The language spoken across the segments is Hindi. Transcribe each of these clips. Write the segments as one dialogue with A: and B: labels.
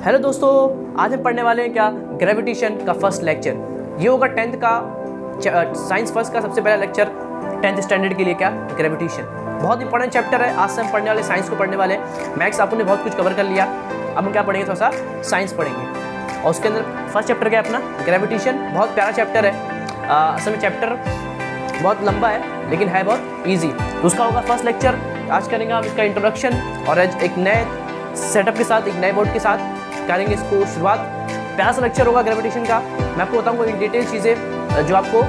A: हेलो दोस्तों, आज हम पढ़ने वाले हैं क्या ग्रेविटेशन का फर्स्ट लेक्चर। ये होगा 10th का साइंस फर्स्ट का सबसे पहला लेक्चर 10th स्टैंडर्ड के लिए। क्या ग्रेविटेशन बहुत इंपॉर्टेंट चैप्टर है। आज से हम पढ़ने वाले साइंस को पढ़ने वाले। मैथ्स आपने बहुत कुछ कवर कर लिया, अब हम क्या पढ़ेंगे, थोड़ा सा साइंस पढ़ेंगे। और उसके अंदर फर्स्ट चैप्टर क्या है अपना ग्रेविटेशन। बहुत प्यारा चैप्टर है। असल में चैप्टर बहुत लंबा है लेकिन है बहुत ईजी। तो उसका होगा फर्स्ट लेक्चर। आज करेंगे हम इसका इंट्रोडक्शन और एक नए सेटअप के साथ, एक नए बोर्ड के साथ करेंगे इसको शुरुआत। प्यारा सा लेक्चर होगा ग्रेविटेशन का। मैं आपको बताऊंगा इन डिटेल चीज़ें जो आपको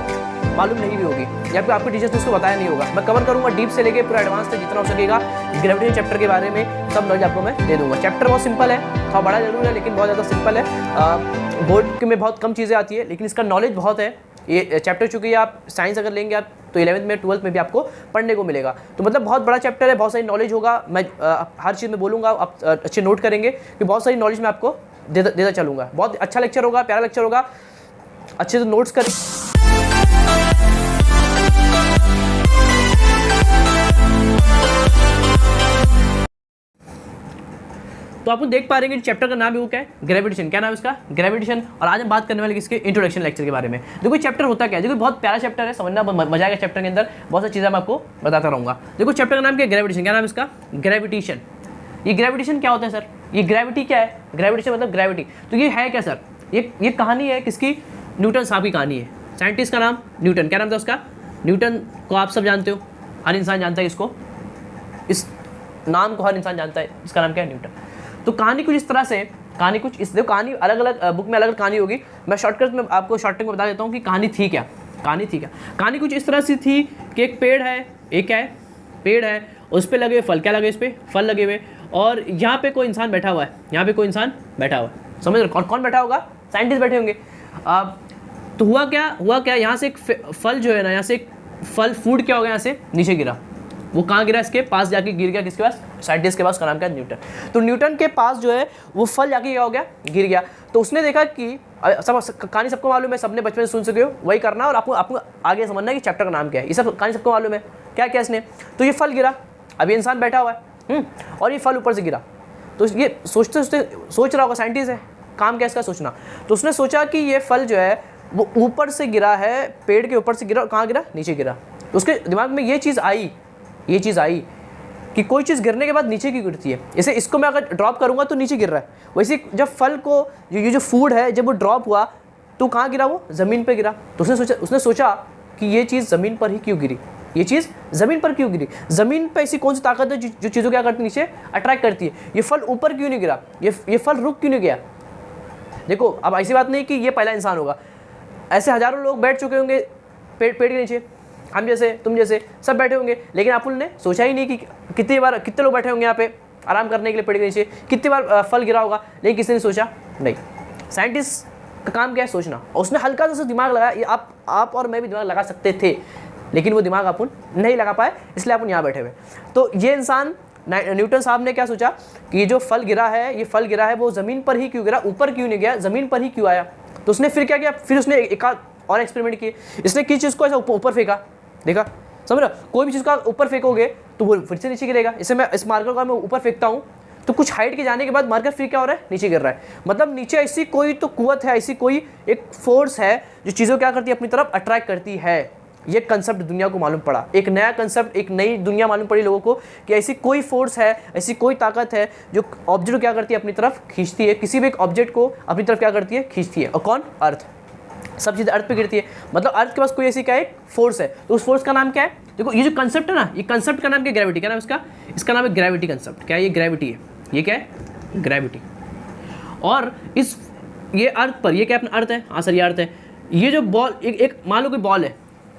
A: मालूम नहीं भी होगी या फिर आपके टीचर्स ने उसको बताया नहीं होगा। मैं कवर करूंगा डीप से लेके पूरा एडवांस तक जितना हो सकेगा। ग्रेविटेशन चैप्टर के बारे में सब नॉलेज आपको मैं दे दूंगा। चैप्टर बहुत सिंपल है, थोड़ा बड़ा जरूर है लेकिन बहुत ज़्यादा सिंपल है। बोर्ड में बहुत कम चीज़ें आती है लेकिन इसका नॉलेज बहुत है। ये चैप्टर चूँकि आप साइंस अगर लेंगे आप तो 11th में 12th में भी आपको पढ़ने को मिलेगा। तो मतलब बहुत बड़ा चैप्टर है, बहुत सारी नॉलेज होगा। मैं हर चीज़ में बोलूँगा, आप अच्छे नोट करेंगे कि बहुत सारी नॉलेज मैं आपको देता चलूँगा। बहुत अच्छा लेक्चर होगा, प्यारा लेक्चर होगा, अच्छे से नोट्स करें। तो आप देख पा रहे हैं कि चैप्टर का नाम है वो क्या है, ग्रेविटेशन। क्या नाम है इसका, ग्रेविटेशन। और आज हम बात करने वाले किसके, इंट्रोडक्शन लेक्चर के बारे में। देखो चैप्टर होता क्या है, देखो बहुत प्यारा चैप्टर है, समझना मजा आएगा। चैप्टर के अंदर बहुत सारी चीज़ें मैं आपको बताता रहूँगा। देखो चैप्टर का नाम क्या है, ग्रेविटेशन। क्या नाम है इसका, ग्रेविटेशन। ये ग्रेविटेशन क्या होता है सर, ये ग्रेविटी क्या है, ग्रेविटेशन मतलब ग्रेविटी। तो ये है क्या सर, ये कहानी है किसकी, न्यूटन साहब की कहानी है। साइंटिस्ट का नाम न्यूटन। क्या नाम था उसका, न्यूटन को आप सब जानते हो, हर इंसान जानता है इसको, इस नाम को हर इंसान जानता है। इसका नाम क्या है, न्यूटन। तो कहानी कुछ इस तरह से, कहानी कुछ इस, देखो कहानी अलग अलग बुक में अलग अलग कहानी होगी। मैं शॉर्टकट में आपको शॉर्टकट में बता देता हूँ कि कहानी थी क्या। कहानी कुछ इस तरह से थी कि एक पेड़ है, एक क्या है, पेड़ है, उस पर लगे हुए फल, क्या लगे इस पर, फल लगे हुए। और यहाँ पे कोई इंसान बैठा हुआ है, यहाँ पे कोई इंसान बैठा हुआ है। समझ रहे कौन बैठा होगा, साइंटिस्ट बैठे होंगे। तो हुआ क्या, यहाँ से एक फल जो है ना, यहाँ से एक फल फूड क्या हो गया, यहाँ से नीचे गिरा। वो कहाँ गिरा, इसके पास जाके गिर गया, किसके पास, साइंटिस्ट के पास। का नाम क्या है, न्यूटन। तो न्यूटन के पास जो है वो फल जाके क्या हो गया, गिर गया। तो उसने देखा कि सब कहानी सबको मालूम है, सबने बचपन में सुन सके हो, वही करना और आपको आगे समझना है कि चैप्टर का नाम क्या है। ये सब कहानी सबको मालूम है, क्या क्या इसने। तो ये फल गिरा, अभी इंसान बैठा हुआ है और ये फल ऊपर से गिरा। तो ये सोच रहा होगा, साइंटिस्ट है, काम क्या इसका सोचना। तो उसने सोचा कि ये फल जो है वो ऊपर से गिरा है, पेड़ के ऊपर से गिरा, कहाँ गिरा, नीचे गिरा। तो उसके दिमाग में ये चीज़ आई कि कोई चीज़ गिरने के बाद नीचे क्यों गिरती है। इसे इसको मैं अगर ड्रॉप करूँगा तो नीचे गिर रहा है। वैसे जब फल को ये जो फूड है जब वो ड्रॉप हुआ तो कहाँ गिरा, वो ज़मीन पे गिरा। तो उसने सोचा कि ये चीज़ ज़मीन पर ही क्यों गिरी, ये चीज़ ज़मीन पर क्यों गिरी। ज़मीन पे ऐसी कौन सी ताकत है जो चीज़ों क्या करती है, नीचे अट्रैक्ट करती है। ये फल ऊपर क्यों नहीं गिरा, ये फल रुक क्यों नहीं गया। देखो अब ऐसी बात नहीं कि ये पहला इंसान होगा, ऐसे हज़ारों लोग बैठ चुके होंगे पेड़ के नीचे, हम जैसे तुम जैसे सब बैठे होंगे। लेकिन अपन ने सोचा ही नहीं कि कितने लोग बैठे होंगे यहाँ पे आराम करने के लिए पेड़ के नीचे, कितनी बार फल गिरा होगा, लेकिन किसी ने सोचा नहीं। साइंटिस्ट का काम क्या है, सोचना। और उसने हल्का सा दिमाग लगाया। ये आप और मैं भी दिमाग लगा सकते थे लेकिन वो दिमाग अपन नहीं लगा पाए, इसलिए अपन यहाँ बैठे हुए। तो ये इंसान न्यूटन साहब ने क्या सोचा कि ये जो फल गिरा है वो ज़मीन पर ही क्यों गिरा, ऊपर क्यों नहीं गया, ज़मीन पर ही क्यों आया। तो उसने फिर क्या किया, फिर उसने एक और एक्सपेरिमेंट किए। इसने किस चीज़ को ऐसा ऊपर फेंका, देखा, समझ रहा, कोई भी चीज़ का ऊपर फेंकोगे तो वो फिर से नीचे गिरेगा। इसे मैं इस मार्कर का मैं ऊपर फेंकता हूँ तो कुछ हाइट के जाने के बाद मार्कर फिर क्या हो रहा है, नीचे गिर रहा है। मतलब नीचे ऐसी कोई तो कुव्वत है, ऐसी कोई एक फोर्स है जो चीज़ों क्या करती है, अपनी तरफ अट्रैक्ट करती है। ये कंसेप्ट दुनिया को मालूम पड़ा, एक नया कंसेप्ट, एक नई दुनिया मालूम पड़ी लोगों को कि ऐसी कोई फोर्स है, ऐसी कोई ताकत है जो ऑब्जेक्ट को क्या करती है, अपनी तरफ खींचती है। किसी भी एक ऑब्जेक्ट को अपनी तरफ क्या करती है, खींचती है। और कौन, अर्थ। सब चीज़ अर्थ पे गिरती है, मतलब अर्थ के पास कोई ऐसी क्या एक फोर्स है। तो उस फोर्स का नाम क्या है, देखो ये जो कंसेप्ट है ना, ये कंसेप्ट का नाम क्या, ग्रेविटी। क्या नाम इसका नाम है ग्रेविटी कंसेप्ट। क्या ये ग्रेविटी है, ये क्या है, ग्रेविटी। और ये अर्थ पर, ये क्या अपना अर्थ है, हाँ सर ये अर्थ है। ये जो बॉल, एक मान लो कोई बॉल है,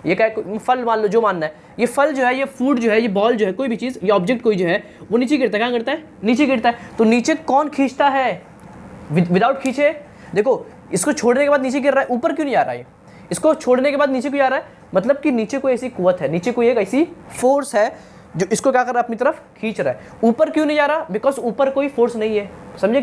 A: ये क्या है, फल मान लो, जो मानना है। ये फल जो है, ये फूड जो है, ये बॉल जो है, कोई भी चीज़, ये ऑब्जेक्ट कोई जो है वो नीचे गिरता है, क्या गिरता है, नीचे गिरता है। तो नीचे कौन खींचता है, विदाउट खींचे। देखो इसको छोड़ने के बाद नीचे गिर रहा है, ऊपर क्यों नहीं आ रहा है, इसको छोड़ने के बाद नीचे क्यों आ रहा है, मतलब कि नीचे कोई ऐसी कुव्वत है, नीचे कोई एक ऐसी फोर्स है जो इसको क्या कर रहा है, अपनी तरफ खींच रहा है। ऊपर क्यों नहीं जा रहा, बिकॉज ऊपर कोई फोर्स नहीं है। समझे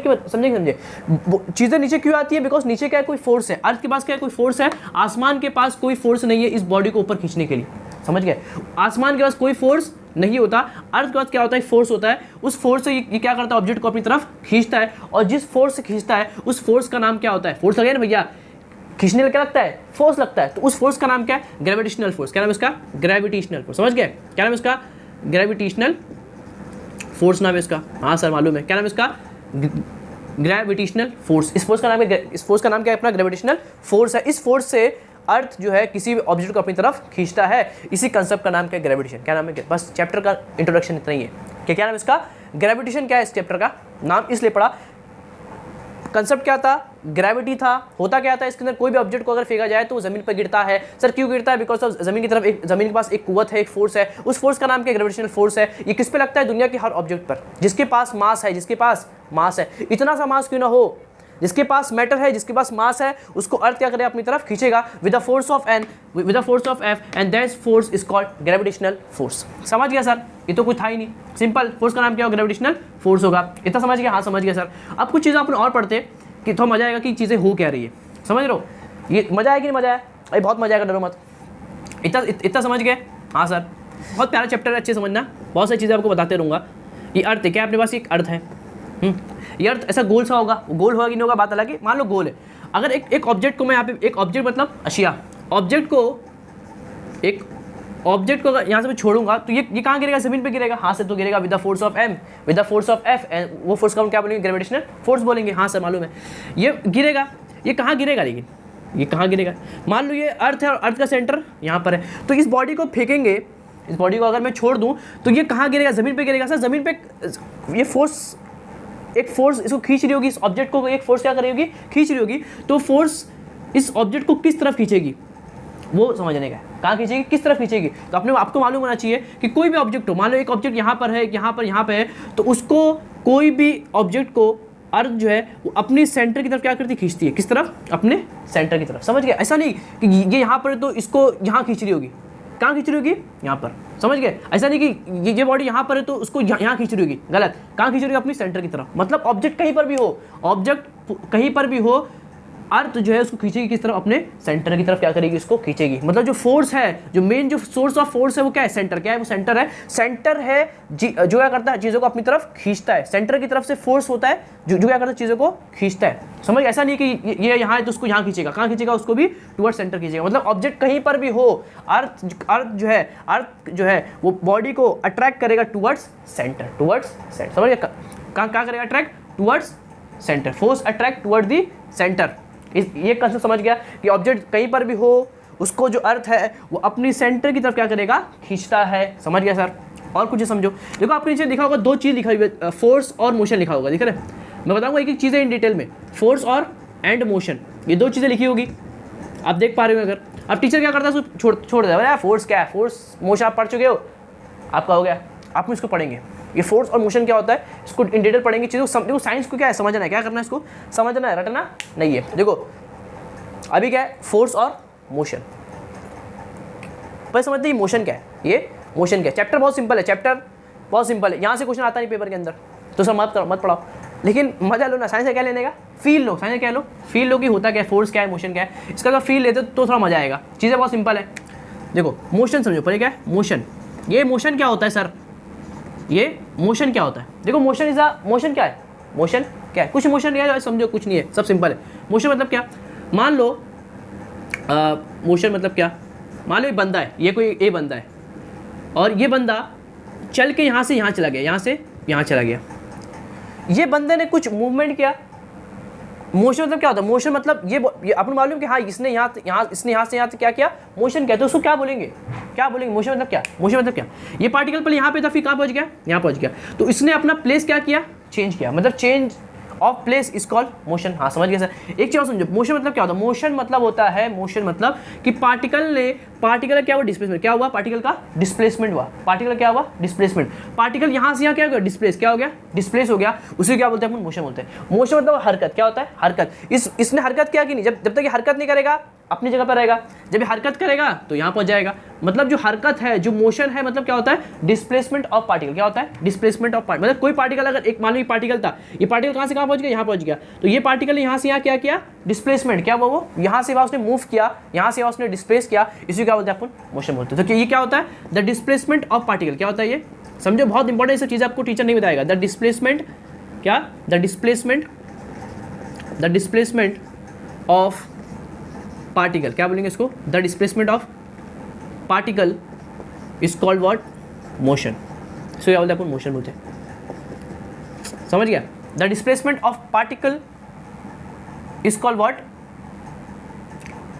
A: चीज़ें नीचे क्यों आती है, बिकॉज नीचे क्या है, कोई फोर्स है। अर्थ के पास क्या है, कोई फोर्स है। आसमान के पास कोई फोर्स नहीं है इस बॉडी को ऊपर खींचने के लिए, समझ गए। आसमान के पास कोई फोर्स नहीं होता। अर्थ के बाद क्या होता है, फोर्स होता है, उस फोर्स से ये क्या करता है, ऑब्जेक्ट को अपनी तरफ खींचता है, और जिस फोर्स से खींचता है उस फोर्स का नाम क्या होता है, फोर्स लगे ना भैया, खींचने में क्या लगता है, फोर्स लगता है, तो उस फोर्स का नाम क्या है, ग्रेविटेशनल फोर्स। क्या नाम है इसका, ग्रेविटेशनल फोर्स। समझ गए, क्या नाम है इसका, ग्रेविटेशनल फोर्स नाम है इसका। हाँ सर मालूम है, क्या नाम है इसका, ग्रेविटेशनल फोर्स। इस फोर्स का नाम है, इस फोर्स का नाम क्या है अपना, ग्रेविटेशनल फोर्स है। इस फोर्स से अर्थ जो है किसी भी ऑब्जेक्ट को अपनी तरफ खींचता है, इसी कंसेप्ट का नाम क्या है, ग्रेविटेशन। क्या नाम है, बस चैप्टर का इंट्रोडक्शन इतना ही है कि क्या नाम है इसका, ग्रेविटेशन। क्या है इस चैप्टर का नाम इसलिए पड़ा, कंसेप्ट क्या था, ग्रेविटी था। होता क्या था इसके अंदर, कोई भी ऑब्जेक्ट को अगर फेंका जाए तो वो जमीन पर गिरता है। सर क्यों गिरता है, बिकॉज ऑफ जमीन की तरफ जमीन के पास एक कुव्वत है, एक फोर्स है, उस फोर्स का नाम क्या, ग्रेविटेशनल फोर्स है। ये किस पे लगता है, दुनिया के हर ऑब्जेक्ट पर जिसके पास मास है, जिसके पास मास है, इतना सा मास क्यों ना हो, जिसके पास मैटर है, जिसके पास मास है, उसको अर्थ क्या करेगा, अपनी तरफ खींचेगा with the force of N, with the force of F, and that force is called gravitational force. समझ गया सर, ये तो कुछ था ही नहीं, सिंपल, फोर्स का नाम क्या होगा, ग्रेविटेशनल फोर्स होगा। इतना समझ गया, हाँ समझ गया सर। अब कुछ चीज़ें अपन और पढ़ते कि थोड़ा मजा आएगा कि चीज़ें हो क्या रही है, समझ रहे हो, ये मजा आएगी, नहीं मजा आया, अरे बहुत मजा आएगा, डरो मत। इतना समझ गए, हाँ सर, बहुत प्यारा चैप्टर है, अच्छे समझना, बहुत सारी चीज़ें आपको बताते रहूँगा। ये अर्थ है, क्या अपने पास एक अर्थ है, ये अर्थ ऐसा गोल सा होगा, गोल होगा कि नहीं होगा बात अलग है, मान लो गोल है। अगर एक ऑब्जेक्ट को मैं यहाँ पे, एक ऑब्जेक्ट मतलब अशिया, ऑब्जेक्ट को अगर यहाँ से मैं छोड़ूंगा तो ये कहाँ गिरेगा, जमीन पे गिरेगा, हाँ से तो गिरेगा with the force of M, with the force of F, and वो फोर्स का हम क्या बोलेंगे, ग्रेविटेशनल फोर्स बोलेंगे। हाँ सर मालूम है, ये गिरेगा, ये कहाँ गिरेगा, लेकिन ये कहाँ गिरेगा, मान लो ये अर्थ है और अर्थ का सेंटर यहाँ पर है, तो इस बॉडी को फेंकेंगे, इस बॉडी को अगर मैं छोड़ दूँ तो ये कहाँ गिरेगा, ज़मीन पे गिरेगा। सर ज़मीन पे ये फोर्स, एक फोर्स इसको खींच रही होगी, इस ऑब्जेक्ट को एक फोर्स क्या कर रही होगी, खींच रही होगी, तो फोर्स इस ऑब्जेक्ट को किस तरफ खींचेगी, वो समझने का, कहाँ खींचेगी, किस तरफ खींचेगी। तो अपने आपको मालूम होना चाहिए कि कोई भी ऑब्जेक्ट हो, मान लो एक ऑब्जेक्ट यहाँ पर है, यहाँ पे है, तो उसको कोई भी ऑब्जेक्ट को अर्थ जो है वो अपनी सेंटर की तरफ क्या करती है, खींचती है, किस तरफ, अपने सेंटर की तरफ। समझ गए, ऐसा नहीं कि ये यहाँ पर है तो इसको यहाँ खींच रही होगी, कहाँ खींच रही होगी, यहाँ पर। समझ गए, ऐसा नहीं कि ये बॉडी यहाँ पर है तो उसको यहाँ खींच रही होगी, गलत, कहाँ खींच रही होगी, अपनी सेंटर की तरफ। मतलब ऑब्जेक्ट कहीं पर भी हो, ऑब्जेक्ट कहीं पर भी हो, अर्थ जो है उसको खींचेगी किस तरफ, अपने सेंटर की तरफ क्या करेगी, इसको खींचेगी। मतलब जो फोर्स है, जो मेन जो सोर्स ऑफ फोर्स है वो क्या है, सेंटर। क्या है वो, सेंटर है। सेंटर है जो क्या करता है, चीज़ों को अपनी तरफ खींचता है। सेंटर की तरफ से फोर्स होता है जो क्या करता है, चीज़ों को खींचता है। समझ, ऐसा नहीं कि ये यहाँ है तो उसको यहाँ खींचेगा, कहाँ खींचेगा, उसको भी टुवर्ड्स सेंटर खींचेगा। मतलब ऑब्जेक्ट कहीं पर भी हो, अर्थ जो है वो बॉडी को अट्रैक्ट करेगा टुवर्ड्स सेंटर, टुवर्ड्स सेंटर। समझ, कहाँ करेगा attract, towards centre, force attract toward the centre. ये कंसेप्ट समझ गया कि ऑब्जेक्ट कहीं पर भी हो, उसको जो अर्थ है वो अपनी सेंटर की तरफ क्या करेगा, खींचता है। समझ गया सर। और कुछ समझो, देखो आपके नीचे लिखा होगा, दो चीज़ लिखा हुई है, फोर्स और मोशन लिखा होगा, दिख रहा है। मैं बताऊंगा एक एक चीज़ें इन डिटेल में, फोर्स और एंड मोशन, ये दो चीज़ें लिखी होगी, आप देख पा रहे हो। अगर अब टीचर क्या करता है, उसको छोड़ देगा, फोर्स क्या है, फोर्स मोशन आप पढ़ चुके हो, आपका हो गया, आप इसको पढ़ेंगे। ये फोर्स और मोशन क्या होता है, इसको इन डिटेल पढ़ेंगे। चीज़ों देखो, साइंस को क्या है, समझना है, क्या करना है, इसको समझना है, रटना नहीं है। देखो अभी क्या है, फोर्स और मोशन, पर समझते हैं मोशन क्या है, ये मोशन क्या है। चैप्टर बहुत सिंपल है, चैप्टर बहुत सिंपल है, यहाँ से क्वेश्चन आता नहीं पेपर के अंदर, तो सर मत पढ़ाओ, लेकिन मजा लो ना। साइंस क्या लेने का, फील लो, साइंस क्या लो, फील लो कि होता क्या है, फोर्स क्या है, मोशन क्या है। इसका अगर फील लेते तो थोड़ा मजा आएगा। चीज़ें बहुत सिंपल है। देखो मोशन समझो पहले, क्या है मोशन, ये मोशन क्या होता है सर, ये मोशन क्या होता है। देखो मोशन इज अ, मोशन क्या है, मोशन क्या है, कुछ मोशन नहीं है समझो, कुछ नहीं है, सब सिंपल है। मोशन मतलब क्या, मान लो मोशन मतलब क्या, मान लो एक बंदा है, ये कोई ए बंदा है, और ये बंदा चल के यहाँ से यहाँ चला गया, यहाँ से यहाँ चला गया, ये बंदे ने कुछ मूवमेंट किया। मोशन मतलब क्या होता है, मोशन मतलब ये आपको मालूम कि हाँ इसने यहाँ से यहाँ क्या किया, मोशन क्या है, तो उसको क्या बोलेंगे, मोशन मतलब क्या, मोशन मतलब क्या, ये पार्टिकल पहले यहाँ पे था, फिर कहाँ पहुँच गया, यहाँ पहुँच गया, तो इसने अपना प्लेस क्या किया, चेंज किया, मतलब change of place is called motion. हाँ समझ गया सर। एक चीज और समझो, मोशन मतलब क्या होता है, मोशन मतलब होता है, मोशन मतलब कि पार्टिकल क्या हुआ, डिस्प्लेसमेंट, क्या हुआ, पार्टिकल का डिस्प्लेसमेंट हुआ, पार्टिकल क्या हुआ, डिस्प्लेसमेंट, पार्टिकल यहाँ से यहाँ क्या हो गया, डिस्प्लेस, क्या हो गया, डिस्प्लेस हो गया, उसे क्या बोलते हैं अपन, मोशन बोलते हैं। मोशन मतलब हरकत, क्या होता है, हरकत। इसने हरकत क्या की नहीं, जब तक ये हरकत नहीं करेगा अपनी जगह पर रहेगा, जब ये हरकत करेगा तो यहाँ पहुँच जाएगा। मतलब जो हरकत है, जो मोशन है, मतलब क्या होता है, डिस्प्लेसमेंट ऑफ पार्टिकल। क्या होता है, डिस्प्लेसमेंट ऑफ पार्टिकल। मतलब कोई पार्टिकल, अगर एक मान लो ये पार्टिकल था, ये पार्टिकल कहाँ से कहाँ पहुँच गया, यहाँ पहुँच गया, तो ये पार्टिकल यहाँ से यहाँ क्या किया, डिस्प्लेसमेंट। क्या वो यहाँ से वहाँ उसने मूव किया, यहाँ से वहाँ उसने डिस्प्लेस किया, इसी क्या बोलते हैं अपन, मोशन बोलते हैं। तो ये क्या होता है, द डिस्प्लेसमेंट ऑफ पार्टिकल। क्या होता है ये, समझो, बहुत इंपॉर्टेंट सब चीज़ आपको टीचर नहीं बताएगा। द डिस्प्लेसमेंट, क्या, द डिस्प्लेसमेंट ऑफ पार्टिकल। क्या बोलेंगे इसको, the displacement of particle is called what, motion. So क्या बोलते हैं अपन, मोशन बोलते हैं। समझ गया, the displacement of particle is called what,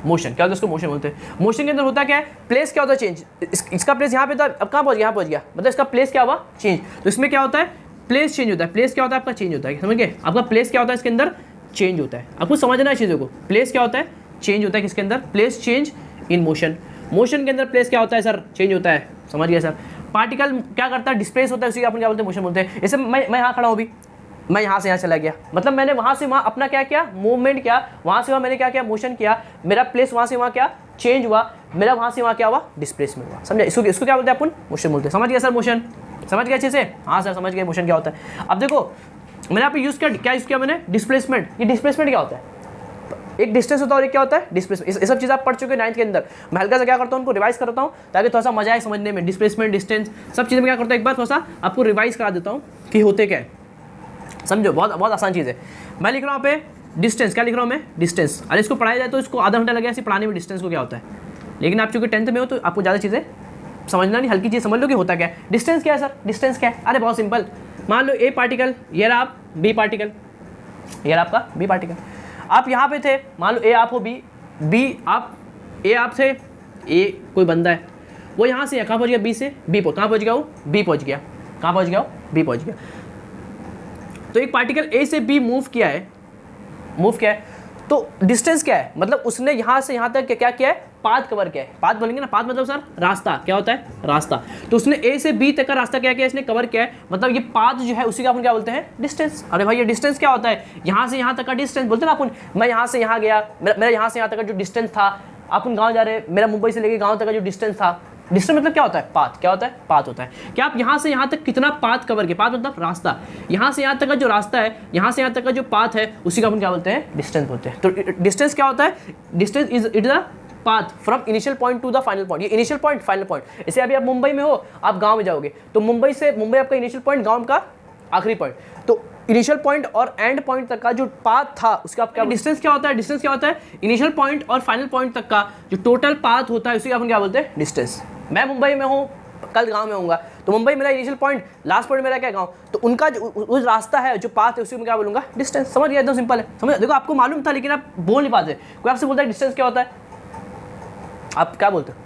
A: motion. क्या होता है, इसको मोशन बोलते हैं। मोशन के अंदर होता क्या है, प्लेस क्या होता है, चेंज। इसका प्लेस यहाँ पे था, अब कहाँ पहुँच गया, यहाँ पहुँच गया, मतलब इसका प्लेस क्या हुआ, चेंज। तो इसमें क्या होता है, प्लेस चेंज होता है। प्लेस क्या होता है आपका, चेंज होता है। समझ गए, आपका प्लेस क्या होता है, इसके अंदर चेंज होता है। आपको समझना है चीज़ों को, प्लेस क्या होता है, चेंज होता है। किसके अंदर, place change in motion. Motion के अंदर प्लेस क्या होता है सर, चेंज होता है। समझ गया सर। पार्टिकल क्या करता है, डिस्प्लेस होता है, उसी अपन क्या बोलते हैं, मोशन बोलते हैं। जैसे मैं यहाँ खड़ा हूँ अभी, मैं यहाँ से यहाँ चला गया, मतलब मैंने वहाँ से वहाँ अपना क्या किया, मूवमेंट किया, वहाँ से वहाँ मैंने क्या किया, मोशन किया, मेरा प्लेस वहाँ से वहाँ क्या चेंज हुआ, मेरा वहाँ से वहाँ क्या हुआ, डिस्प्लेसमेंट हुआ। समझे, इसको क्या बोलते हैं अपन, मोशन बोलते हैं। समझ गया सर, मोशन समझ गया अच्छे से, हाँ सर समझ गए मोशन क्या होता है। अब देखो मैंने यहाँ पे यूज़ किया, क्या यूज़ किया मैंने, डिस्प्लेसमेंट। ये डिस्प्लेसमेंट क्या होता है, एक डिस्टेंस होता है और एक क्या होता है, डिस्प्लेसमेंट। ये सब चीज़ आप पढ़ चुके हैं 9th के अंदर। मैं हल्का सा क्या करता हूँ, उनको रिवाइज करता हूँ ताकि थोड़ा सा मजा आए समझने में। डिस्प्लेसमेंट, डिस्टेंस, सब चीज़ें में क्या करता हूँ, एक बार थोड़ा सा आपको रिवाइज करा देता हूँ कि होते क्या है। समझो, बहुत बहुत आसान चीज़ है। मैं लिख रहा हूँ यहाँ पे डिस्टेंस, क्या लिख रहा हूँ मैं, डिस्टेंस। अरे इसको पढ़ाया जाए तो इसको आधा घंटा लगेगा ऐसे पढ़ाने में, डिस्टेंस को क्या होता है। लेकिन आप चूँकि 10th में हो तो आपको ज़्यादा चीज़ें समझना नहीं, हल्की चीज़ समझ लो कि होता क्या है। डिस्टेंस क्या है सर, डिस्टेंस क्या है, अरे बहुत सिंपल। मान लो ए पार्टिकल, ये रहा आप बी पार्टिकल, ये रहा आपका बी पार्टिकल। आप यहाँ पे थे, मान लो ए आप हो, बी आप, ए आप थे, ए कोई बंदा है, वो यहाँ से कहाँ पहुँच गया, बी से बी कहाँ पहुँच गया, वो बी पहुँच गया, कहाँ पहुँच गया, बी पहुँच गया। तो एक पार्टिकल ए से बी मूव किया है, तो डिस्टेंस क्या है, मतलब उसने यहाँ से यहाँ तक क्या किया है, पाथ कवर किया है। पाथ बोलेंगे ना, पाथ मतलब सर रास्ता, क्या होता है, रास्ता। तो उसने ए से बी तक का रास्ता क्या किया, इसने कवर किया है, मतलब ये पाथ जो है उसी का अपन क्या बोलते हैं, डिस्टेंस। अरे भाई ये डिस्टेंस क्या होता है, यहाँ से यहाँ तक का डिस्टेंस बोलते हैं ना अपन। मैं यहाँ से यहाँ गया, मेरा यहाँ से यहाँ तक का जो डिस्टेंस था, अपन गाँव जा रहे, मेरा मुंबई से लेके गाँव तक का जो डिस्टेंस था, डिस्टेंस मतलब क्या होता है, पाथ। क्या होता है, पाथ होता है कि आप यहाँ से यहाँ तक कितना पाथ कवर किया, पाथ मतलब रास्ता। यहाँ से यहाँ तक का जो रास्ता है, यहाँ से यहाँ तक का जो पाथ है, उसी का अपन क्या बोलते हैं, डिस्टेंस बोलते हैं। तो डिस्टेंस क्या होता है, distance is it the path from initial point to the final point. ये इनिशियल पॉइंट, फाइनल पॉइंट। जैसे अभी आप मुंबई में हो, आप गाँव में जाओगे, तो मुंबई आपका इनिशियल पॉइंट, गाँव का आखिरी पॉइंट। तो इनिशियल पॉइंट और एंड पॉइंट तक का जो पाथ था, उसका आप क्या, डिस्टेंस क्या होता है, डिस्टेंस क्या होता है, इनिशियल पॉइंट और फाइनल पॉइंट तक का जो टोटल पाथ होता है, उसी का अपन क्या बोलते हैं, डिस्टेंस। मैं मुंबई में हूँ, कल गांव में होऊंगा, तो मुंबई मेरा इनिशियल पॉइंट, लास्ट पॉइंट मेरा क्या गांव, तो उनका जो रास्ता है, जो पाथ है, उसी में क्या बोलूँगा, डिस्टेंस। समझ गया, एकदम सिंपल है। समझ, देखो आपको मालूम था लेकिन आप बोल नहीं पाते। कोई आपसे बोलता है डिस्टेंस क्या होता है, आप क्या बोलते हो,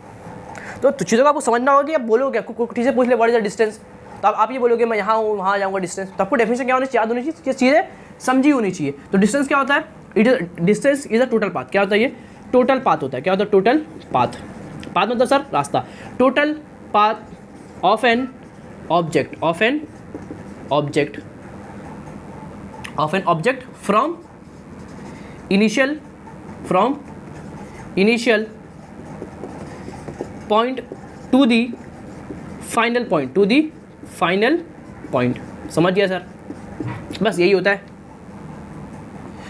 A: तो चीज़ों को आपको समझना होगा कि आप बोलोगे, टीचर पूछ ले व्हाट इज द डिस्टेंस, तो आप ये बोलोगे मैं यहाँ हूँ, वहाँ जाऊँगा, डिस्टेंस। तो आपको डेफिनेशन क्या होनी चाहिए, याद होनी चाहिए, चीज़ें समझी होनी चाहिए। तो डिस्टेंस क्या होता है, distance is a total path. क्या होता है, ये टोटल पाथ होता है। क्या होता है, टोटल पाथ। पाथ मतलब सर रास्ता। Total path of an object, from initial point to the final point. समझ गया सर, बस यही होता है।